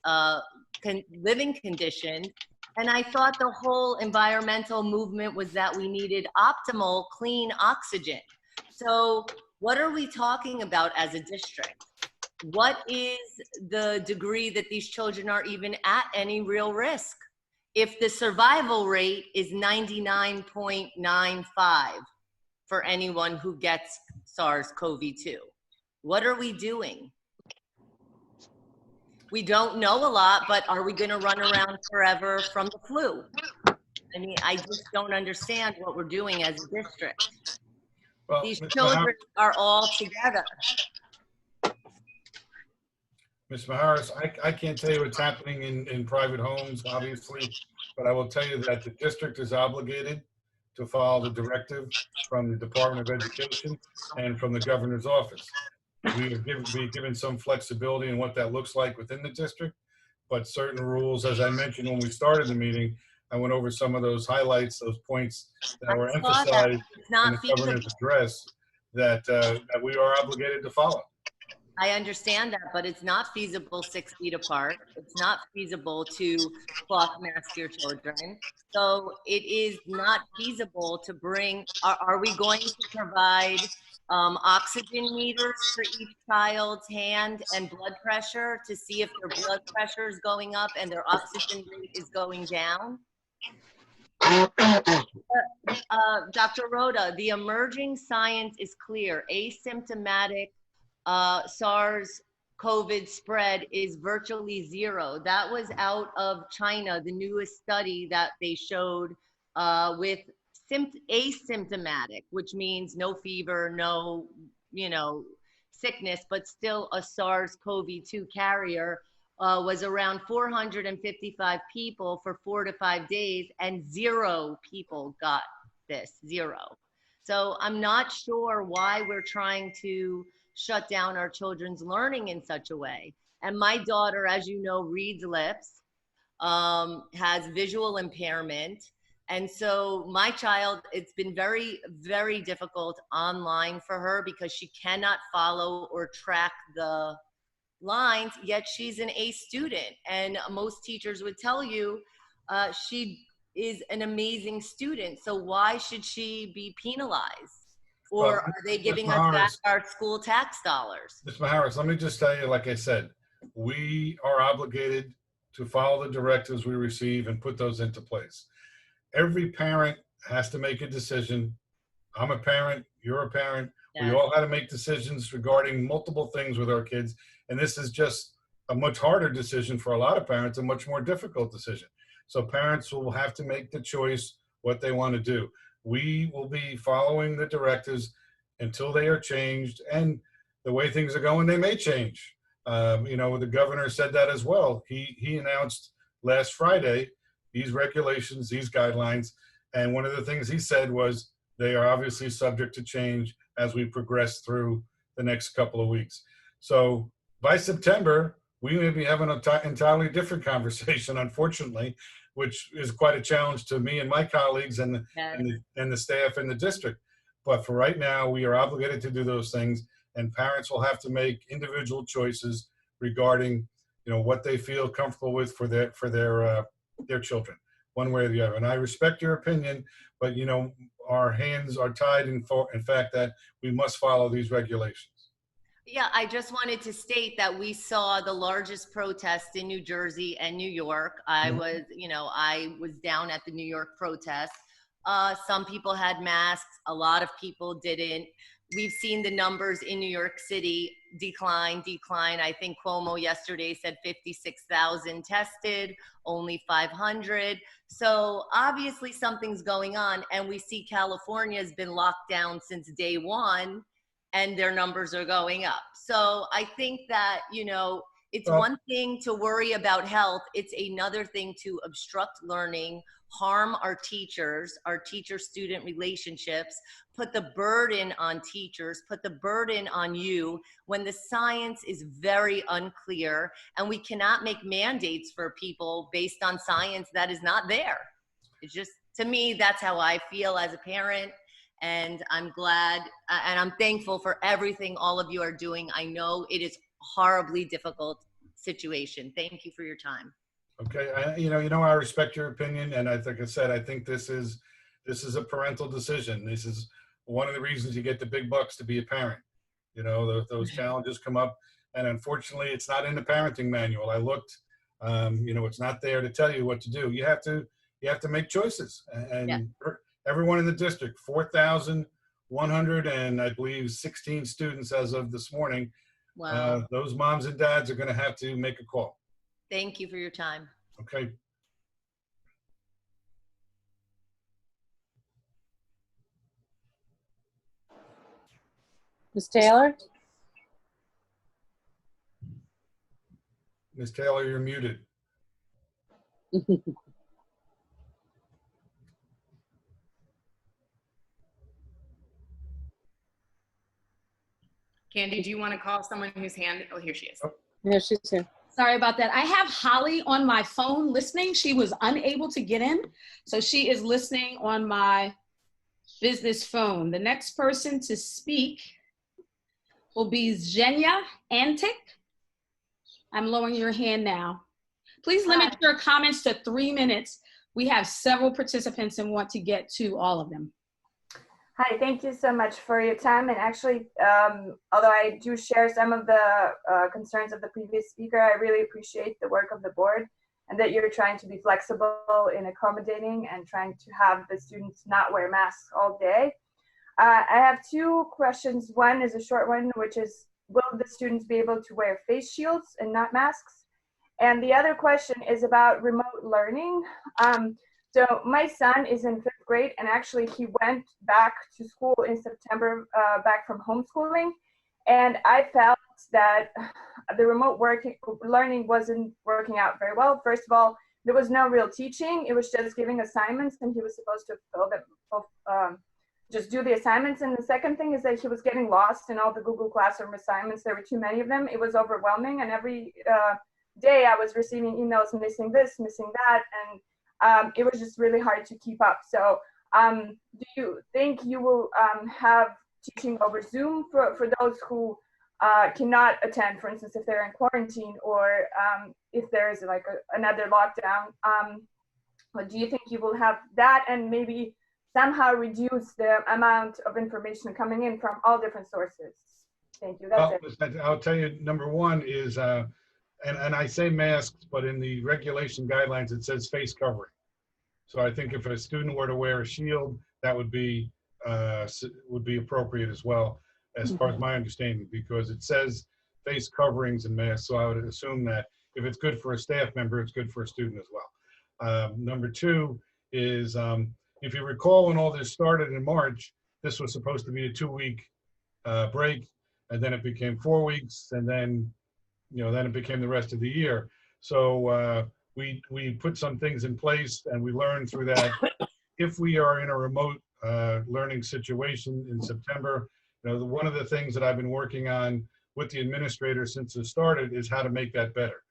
living conditions. And I thought the whole environmental movement was that we needed optimal, clean oxygen. So what are we talking about as a district? What is the degree that these children are even at any real risk? If the survival rate is 99.95 for anyone who gets SARS-CoV-2, what are we doing? We don't know a lot, but are we going to run around forever from the flu? I mean, I just don't understand what we're doing as a district. Well, These Ms. children are all together. Ms. Maharis, I can't tell you what's happening in private homes, obviously, but I will tell you that the district is obligated to follow the directive from the Department of Education and from the governor's office. We have given some flexibility in what that looks like within the district, but certain rules, as I mentioned when we started the meeting, I went over some of those highlights, those points that were emphasized in the governor's address that we are obligated to follow. I understand that, but it's not feasible 6 feet apart. It's not feasible to cloth mask your children. So it is not feasible to bring, are we going to provide oxygen meters for each child's hand and blood pressure to see if their blood pressure is going up and their oxygen rate is going down? Dr. Rhoda, the emerging science is clear. Asymptomatic SARS-CoV spread is virtually zero. That was out of China, the newest study that they showed with asymptomatic, which means no fever, no, sickness, but still a SARS-CoV-2 carrier, was around 455 people for 4 to 5 days, and 0 people got this, 0. So I'm not sure why we're trying to shut down our children's learning in such a way. And my daughter, as you know, reads lips, has visual impairment. And so my child, it's been very, very difficult online for her because she cannot follow or track the lines, yet she's an A student. And most teachers would tell you she is an amazing student. So why should she be penalized? Or are they giving us back our school tax dollars? Ms. Maharis, let me just tell you, like I said, we are obligated to follow the directives we receive and put those into place. Every parent has to make a decision. I'm a parent, you're a parent. Yes. We all had to make decisions regarding multiple things with our kids. And this is just a much harder decision for a lot of parents, a much more difficult decision. So parents will have to make the choice what they want to do. we will be following the directives until they are changed. And the way things are going, they may change. You know, the governor said that as well. He announced last Friday these regulations, these guidelines. And one of the things he said was they are obviously subject to change as we progress through the next couple of weeks. So by September, we may be having an entirely different conversation, unfortunately, which is quite a challenge to me and my colleagues and the staff in the district. But for right now, we are obligated to do those things, and parents will have to make individual choices regarding, you know, what they feel comfortable with for their children, one way or the other. And I respect your opinion, but you know, our hands are tied in fact that we must follow these regulations. Yeah, I just wanted to state that we saw the largest protest in New Jersey and New York. I was down at the New York protest. Some people had masks, a lot of people didn't. We've seen the numbers in New York City decline. I think Cuomo yesterday said 56,000 tested, only 500. So obviously something's going on, and we see California's been locked down since day one, and their numbers are going up. So I think that, you know, it's one thing to worry about health. It's another thing to obstruct learning, harm our teacher-student relationships, put the burden on teachers, put the burden on you when the science is very unclear, and we cannot make mandates for people based on science that is not there. It's just, to me, that's how I feel as a parent. And I'm glad and I'm thankful for everything all of you are doing. I know it is a horribly difficult situation. Thank you for your time. Okay, I respect your opinion, and like I said, I think this is a parental decision. This is one of the reasons you get the big bucks to be a parent. You know, those challenges come up, and unfortunately, it's not in the parenting manual. I looked, it's not there to tell you what to do. You have to make choices, and everyone in the district, 4,100 and I believe 16 students as of this morning. Wow. Those moms and dads are going to have to make a call. Thank you for your time. Okay. Ms. Taylor? Ms. Taylor, you're muted. Candy, do you want to call someone whose hand? Oh, here she is. Yeah, she's here. Sorry about that. I have Holly on my phone listening. She was unable to get in, so she is listening on my business phone. The next person to speak will be Zhenya Antic. I'm lowering your hand now. Please limit your comments to 3 minutes. We have several participants and want to get to all of them. Hi, thank you so much for your time. And actually, although I do share some of the concerns of the previous speaker, I really appreciate the work of the board and that you're trying to be flexible in accommodating and trying to have the students not wear masks all day. I have two questions. One is a short one, which is, will the students be able to wear face shields and not masks? And the other question is about remote learning. So my son is in 5th grade, and actually he went back to school in September, back from homeschooling. And I felt that the remote learning wasn't working out very well. First of all, there was no real teaching. It was just giving assignments, and he was supposed to just do the assignments. And the second thing is that he was getting lost in all the Google Classroom assignments. There were too many of them. It was overwhelming. And every day I was receiving emails missing this, missing that. And it was just really hard to keep up. So do you think you will have teaching over Zoom for those who cannot attend, for instance, if they're in quarantine, or if there is like another lockdown? Do you think you will have that and maybe somehow reduce the amount of information coming in from all different sources? Thank you. That's it. I'll tell you, number one is, and I say masks, but in the regulation guidelines, it says face covering. So I think if a student were to wear a shield, that would be appropriate as well, as far as my understanding, because it says face coverings and masks. So I would assume that if it's good for a staff member, it's good for a student as well. Number two is if you recall, when all this started in March, this was supposed to be a 2-week break, and then it became 4 weeks, and then, then it became the rest of the year. So we put some things in place, and we learned through that. If we are in a remote learning situation in September, one of the things that I've been working on with the administrator since it started is how to make that better.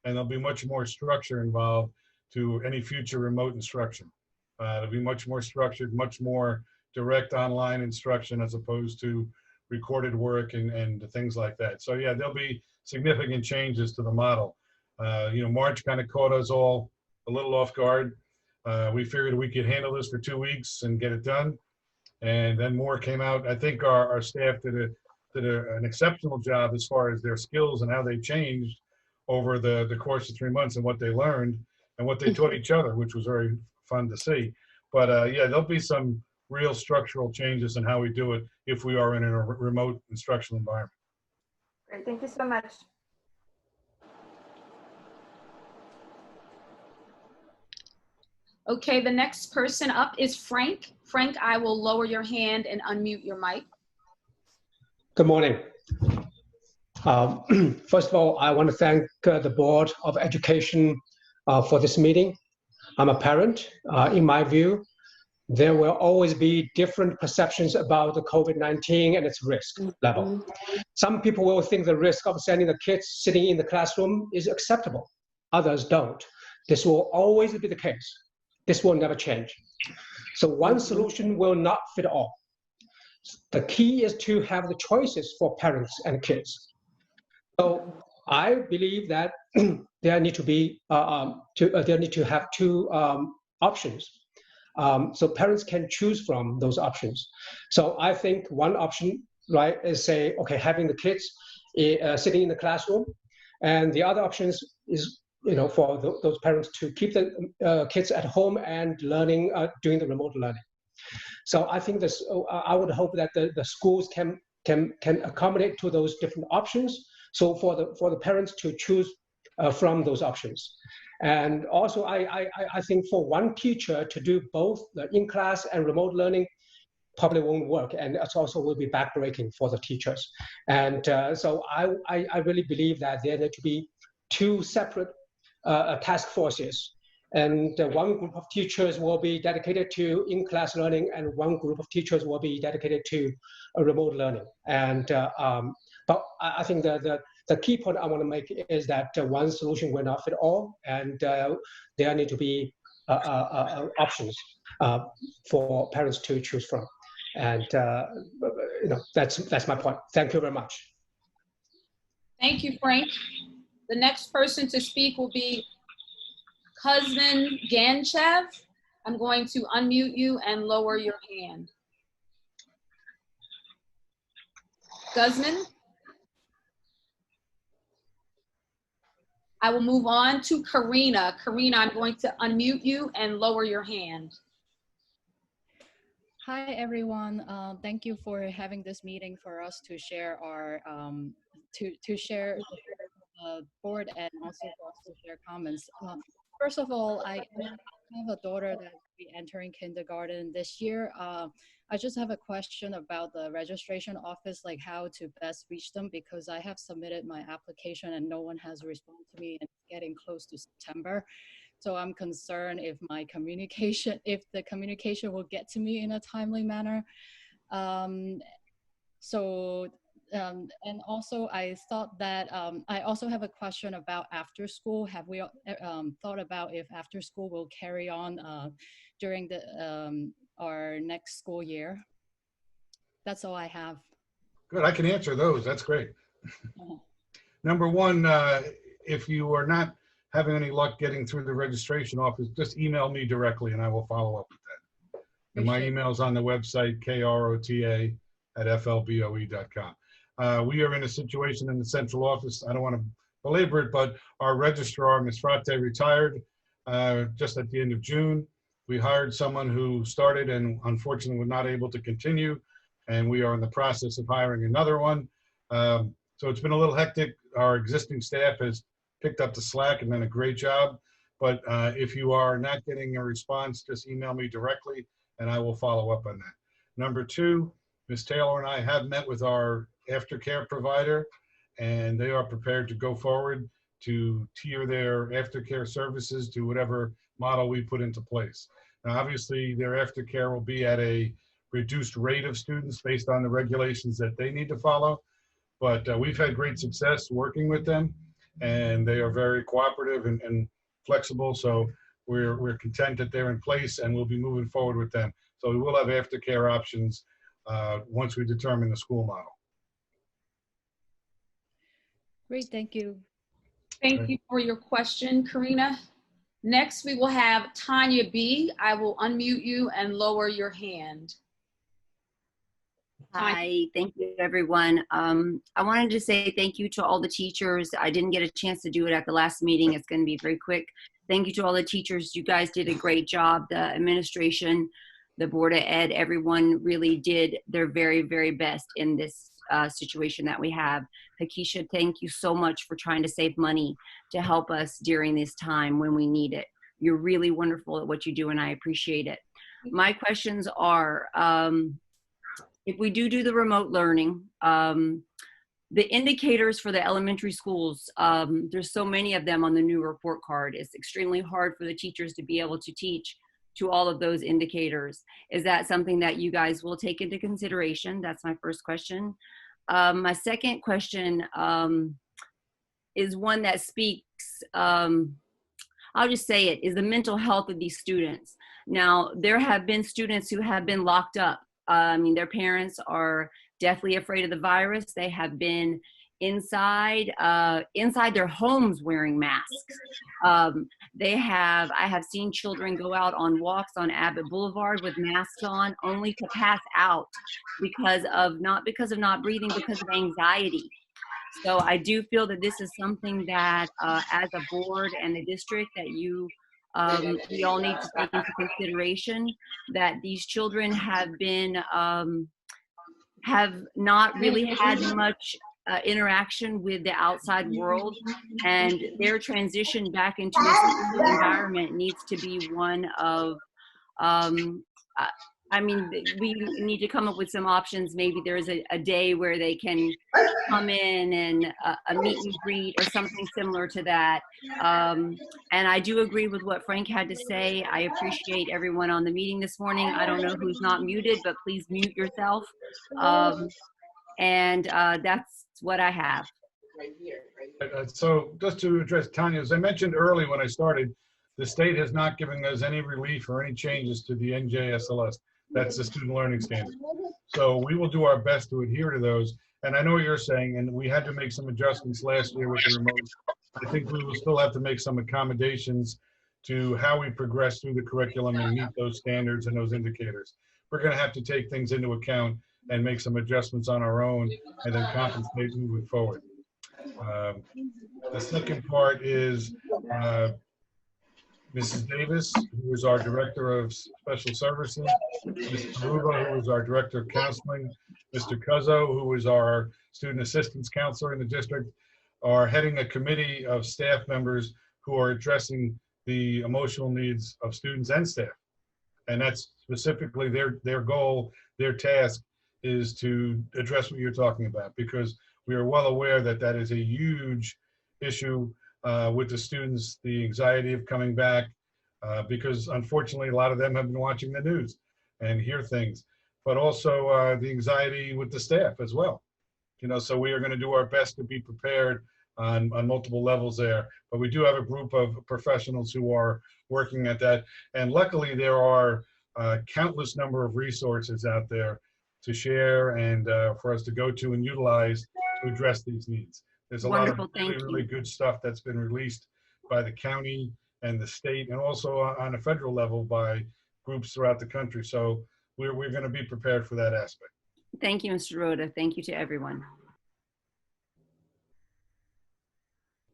And there'll be much more structure involved to any future remote instruction. It'll be much more structured, much more direct online instruction as opposed to recorded work and things like that. So yeah, there'll be significant changes to the model. March kind of caught us all a little off guard. We figured we could handle this for 2 weeks and get it done. And then more came out. I think our staff did an exceptional job as far as their skills and how they changed over the course of 3 months and what they learned and what they taught each other, which was very fun to see. But yeah, there'll be some real structural changes in how we do it if we are in a remote instructional environment. Great, thank you so much. Okay, the next person up is Frank. Frank, I will lower your hand and unmute your mic. Good morning. First of all, I want to thank the Board of Education for this meeting. I'm a parent. In my view, there will always be different perceptions about the COVID-19 and its risk level. Some people will think the risk of sending the kids sitting in the classroom is acceptable. Others don't. This will always be the case. This will never change. So one solution will not fit all. The key is to have the choices for parents and kids. So I believe that there need to be there need to have two options. So parents can choose from those options. So I think one option, right, is say, okay, having the kids sitting in the classroom, and the other options is, for those parents to keep the kids at home and learning, doing the remote learning. So I think this, I would hope that the schools can accommodate to those different options. So for the parents to choose from those options. And also, I think for one teacher to do both the in-class and remote learning probably won't work, and it also will be backbreaking for the teachers. And so I really believe that there need to be two separate task forces, and one group of teachers will be dedicated to in-class learning, and one group of teachers will be dedicated to remote learning. And but I think the key point I want to make is that one solution will not fit all, and there need to be options for parents to choose from. And that's my point. Thank you very much. Thank you, Frank. The next person to speak will be Cousin Ganchev. I'm going to unmute you and lower your hand. Guzman? I will move on to Karina. Karina, I'm going to unmute you and lower your hand. Hi, everyone. Thank you for having this meeting for us to share our share board and also for us to share comments. First of all, I have a daughter that will be entering kindergarten this year. I just have a question about the registration office, like how to best reach them, because I have submitted my application and no one has responded to me, and it's getting close to September. So I'm concerned if the communication will get to me in a timely manner. And also I thought that, I also have a question about after school. Have we thought about if after school will carry on during our next school year? That's all I have. Good, I can answer those, that's great. Number one, if you are not having any luck getting through the registration office, just email me directly and I will follow up with that. And my email is on the website, krota@flboe.com. We are in a situation in the central office, I don't want to belabor it, but our registrar, Ms. Frate, retired just at the end of June. We hired someone who started and unfortunately was not able to continue, and we are in the process of hiring another one. So it's been a little hectic. Our existing staff has picked up the slack and done a great job. But if you are not getting a response, just email me directly and I will follow up on that. Number two, Ms. Taylor and I have met with our aftercare provider, and they are prepared to go forward to tier their aftercare services to whatever model we put into place. Now, obviously, their aftercare will be at a reduced rate of students based on the regulations that they need to follow. But we've had great success working with them, and they are very cooperative and flexible. So we're content that they're in place, and we'll be moving forward with them. So we will have aftercare options once we determine the school model. Great, thank you. Thank you for your question, Karina. Next, we will have Tanya B. I will unmute you and lower your hand. Hi, thank you, everyone. I wanted to say thank you to all the teachers. I didn't get a chance to do it at the last meeting. It's going to be very quick. Thank you to all the teachers. You guys did a great job. The administration, the Board of Ed, everyone really did their very, very best in this situation that we have. Hakisha, thank you so much for trying to save money to help us during this time when we need it. You're really wonderful at what you do, and I appreciate it. My questions are, if we do the remote learning, the indicators for the elementary schools, there's so many of them on the new report card. It's extremely hard for the teachers to be able to teach to all of those indicators. Is that something that you guys will take into consideration? That's my first question. My second question is one that speaks, I'll just say it, is the mental health of these students. Now, there have been students who have been locked up. I mean, their parents are deathly afraid of the virus. They have been inside their homes wearing masks. I have seen children go out on walks on Abbott Boulevard with masks on, only to pass out not because of not breathing, because of anxiety. So I do feel that this is something that as a board and the district that we all need to take into consideration, that these children have not really had much interaction with the outside world, and their transition back into a school environment needs to be one of, I mean, we need to come up with some options. Maybe there's a day where they can come in and a meet and greet or something similar to that. And I do agree with what Frank had to say. I appreciate everyone on the meeting this morning. I don't know who's not muted, but please mute yourself. And that's what I have. So just to address Tanya, as I mentioned early when I started, the state has not given us any relief or any changes to the NJSLS. That's the student learning standard. So we will do our best to adhere to those. And I know what you're saying, and we had to make some adjustments last year with the remote. I think we will still have to make some accommodations to how we progress through the curriculum and meet those standards and those indicators. We're going to have to take things into account and make some adjustments on our own and then compensate moving forward. The second part is Mrs. Davis, who is our Director of Special Services, Ms. Aruba, who is our Director of Counseling, Mr. Cuzzo, who is our Student Assistance Counselor in the district, are heading a committee of staff members who are addressing the emotional needs of students and staff. And that's specifically their goal, their task is to address what you're talking about, because we are well aware that that is a huge issue with the students, the anxiety of coming back, because unfortunately a lot of them have been watching the news and hear things, but also the anxiety with the staff as well. You know, so we are going to do our best to be prepared on multiple levels there. But we do have a group of professionals who are working at that. And luckily there are countless number of resources out there to share and for us to go to and utilize to address these needs. There's a lot of really good stuff that's been released by the county and the state, and also on a federal level by groups throughout the country. So we're going to be prepared for that aspect. Thank you, Mr. Rhoda. Thank you to everyone.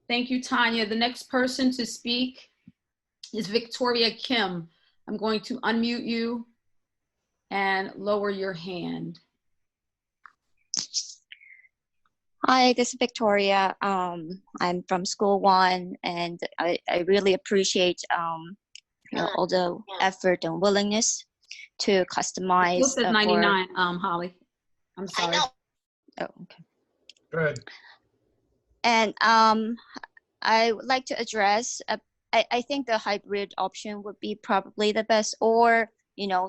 Thank you, Tanya. The next person to speak is Victoria Kim. I'm going to unmute you and lower your hand. Hi, this is Victoria. I'm from School One, and I really appreciate all the effort and willingness to It customize says for. 99, Holly. I'm sorry. Oh, okay. Go ahead. And I would like to address. I think the hybrid option would be probably the best, or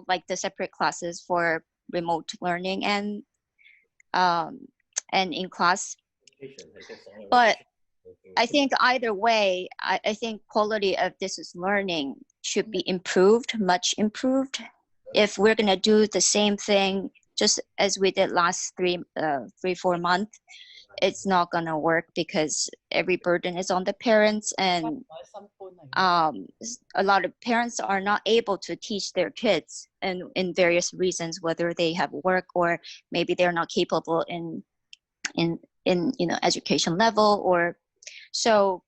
like the separate classes for remote learning and in class. But I think either way, I think quality of distance learning should be improved, much improved. If we're gonna do the same thing just as we did last 4 months, it's not gonna work because every burden is on the parents, and a lot of parents are not able to teach their kids, and in various reasons, whether they have work or maybe they're not capable in education level, or so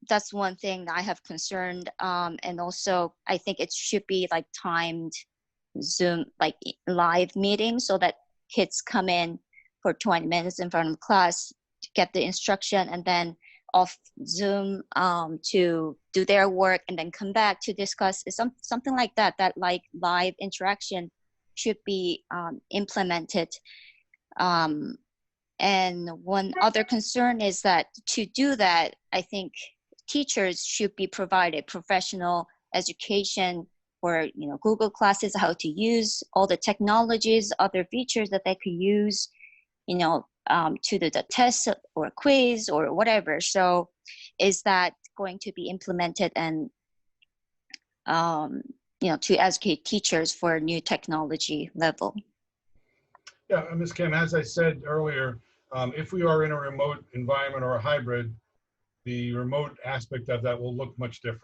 that's one thing that I have concerned. And also I think it should be like timed Zoom, like live meetings, so that kids come in for 20 minutes in front of class to get the instruction, and then off Zoom to do their work, and then come back to discuss. Something like that, that like live interaction should be implemented. And one other concern is that to do that, I think teachers should be provided professional education for Google classes, how to use all the technologies, other features that they could use, to do the test or quiz or whatever. So is that going to be implemented, and to educate teachers for new technology level? Yeah, Ms. Kim, as I said earlier, if we are in a remote environment or a hybrid, the remote aspect of that will look much different.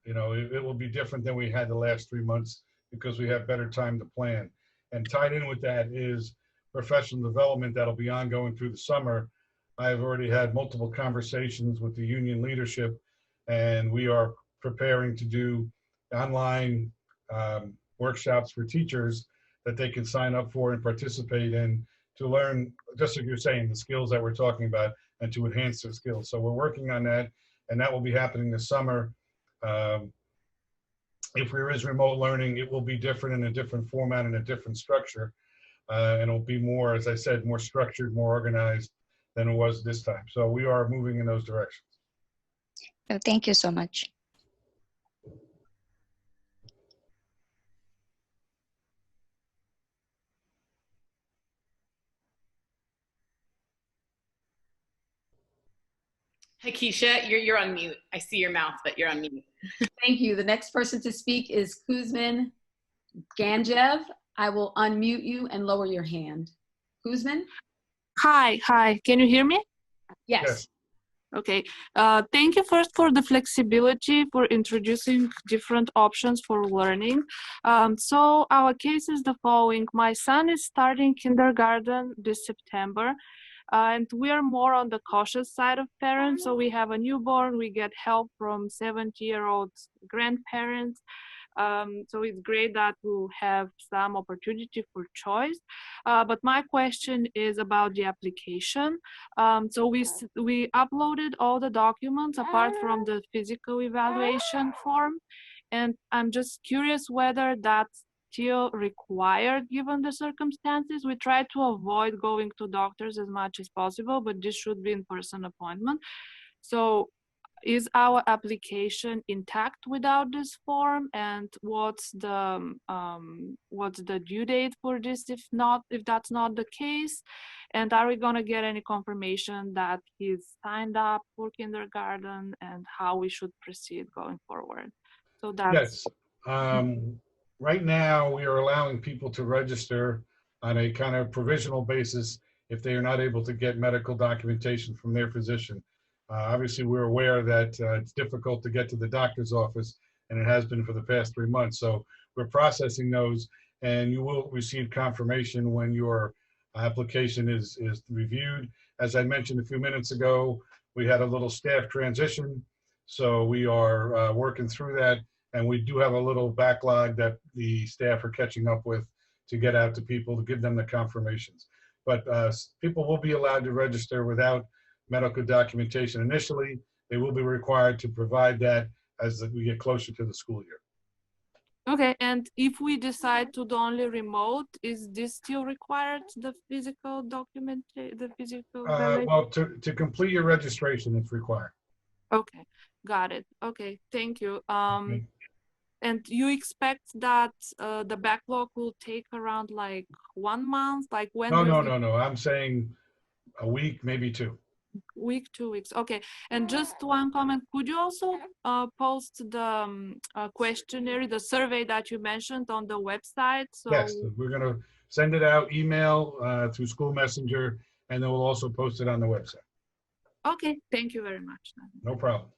It will be different than we had the last 3 months because we have better time to plan. And tied in with that is professional development that'll be ongoing through the summer. I've already had multiple conversations with the union leadership, and we are preparing to do online workshops for teachers that they can sign up for and participate in to learn, just like you're saying, the skills that we're talking about, and to enhance their skills. So we're working on that, and that will be happening this summer. If there is remote learning, it will be different in a different format and a different structure. And it'll be more, as I said, more structured, more organized than it was this time. So we are moving in those directions. Oh, thank you so much. Hi, Keisha, you're on mute. I see your mouth, but you're on mute. Thank you. The next person to speak is Kuzmin Ganjev. I will unmute you and lower your hand. Kuzmin? Hi. Can you hear me? Yes. Okay. Thank you first for the flexibility for introducing different options for learning. So our case is the following. My son is starting kindergarten this September. And we are more on the cautious side of parents. So we have a newborn, we get help from 70-year-old grandparents. So it's great that we'll have some opportunity for choice. But my question is about the application. So we uploaded all the documents apart from the physical evaluation form. And I'm just curious whether that's still required given the circumstances. We try to avoid going to doctors as much as possible, but this should be in-person appointment. So is our application intact without this form? And what's the due date for this if that's not the case? And are we gonna get any confirmation that he's signed up for kindergarten, and how we should proceed going forward? So that's yes. Right now, we are allowing people to register on a kind of provisional basis if they are not able to get medical documentation from their physician. Obviously, we're aware that it's difficult to get to the doctor's office, and it has been for the past 3 months. So we're processing those, and you will receive confirmation when your application is reviewed. As I mentioned a few minutes ago, we had a little staff transition, so we are working through that. And we do have a little backlog that the staff are catching up with to get out to people to give them the confirmations. But people will be allowed to register without medical documentation. Initially, they will be required to provide that as we get closer to the school year. Okay, and if we decide to do only remote, is this still required, the physical document, the physical validation? Well, to complete your registration, it's required. Okay, got it. Okay, thank you. Okay. And you expect that the backlog will take around like 1 month? Like when No, do you no, think? no, no. I'm saying a week, maybe 2. Week, 2 weeks. Okay. And just one comment. Could you also post the questionnaire, the survey that you mentioned on the website? So Yes, we're going to send it out, email, through school messenger, and then we'll also post it on the website. okay, thank you very much. No problem.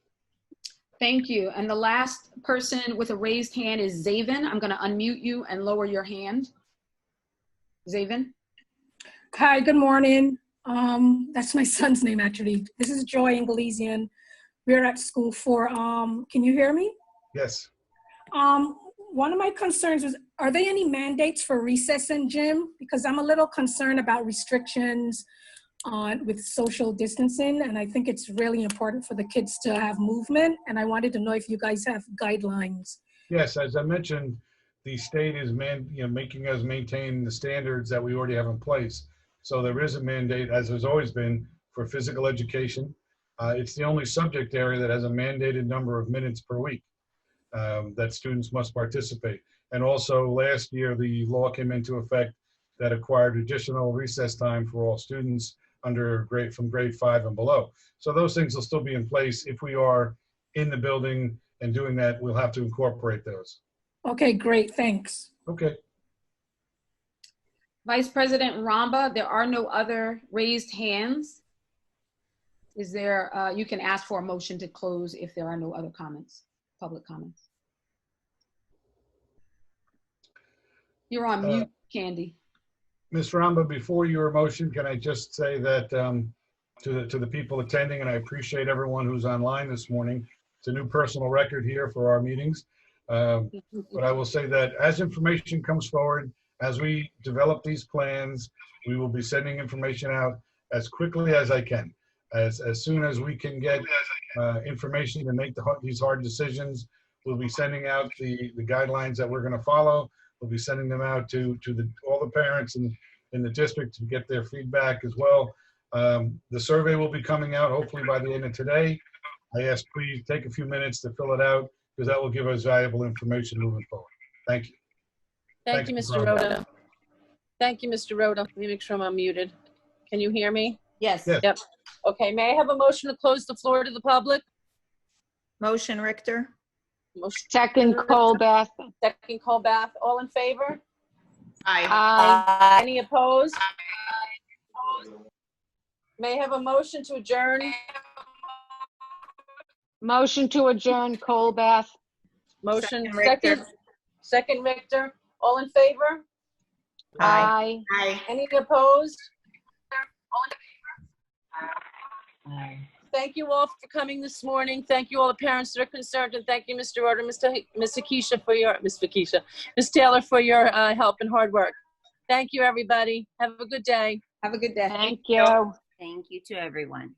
Thank you. And the last person with a raised hand is Zaven. I'm going to unmute you and lower your hand. Zaven? Hi, good morning. That's my son's name, actually. This is Joy Inglesian. We're at school for, can you hear me? Yes. One of my concerns is, are there any mandates for recess and gym? Because I'm a little concerned about restrictions with social distancing, and I think it's really important for the kids to have movement, and I wanted to know if you guys have guidelines. Yes, as I mentioned, the state is making us maintain the standards that we already have in place. So there is a mandate, as there's always been, for physical education. It's the only subject area that has a mandated number of minutes per week that students must participate. And also last year, the law came into effect that acquired additional recess time for all students from grade 5 and below. So those things will still be in place. If we are in the building and doing that, we'll have to incorporate those. Okay, great, thanks. Okay. Vice President Ramba, there are no other raised hands. Is there, you can ask for a motion to close if there are no other comments, public comments. You're on mute, Candy. Ms. Ramba, before your motion, can I just say that to the people attending, and I appreciate everyone who's online this morning, it's a new personal record here for our meetings. But I will say that as information comes forward, as we develop these plans, we will be sending information out as quickly as I can. As soon as we can get information to make these hard decisions, we'll be sending out the guidelines that we're going to follow. We'll be sending them out to all the parents in the district to get their feedback as well. The survey will be coming out hopefully by the end of today. I ask please take a few minutes to fill it out because that will give us valuable information moving forward. Thank you. Thank you, Mr. Rhoda. Thank you, Mr. Rhoda. Let me make sure I'm unmuted. Can you hear me? Yes. Yes. Yep. Okay, may I have a motion to close the floor to the public? Motion, Richter. Motion. Second, Colbath. Second, Colbath. All in favor? Aye. Any opposed? May I have a motion to adjourn? Motion to adjourn, Colbath. Motion, Second, Richter. Second, Richter. All in favor? Aye. Aye. Any opposed? Thank you all for coming this morning. Thank you all the parents that are concerned, and thank you, Mr. Order, Ms. Keisha for your, Ms. Taylor for your help and hard work. Thank you, everybody. Have a good day. Have a good day. Thank you. Thank you to everyone.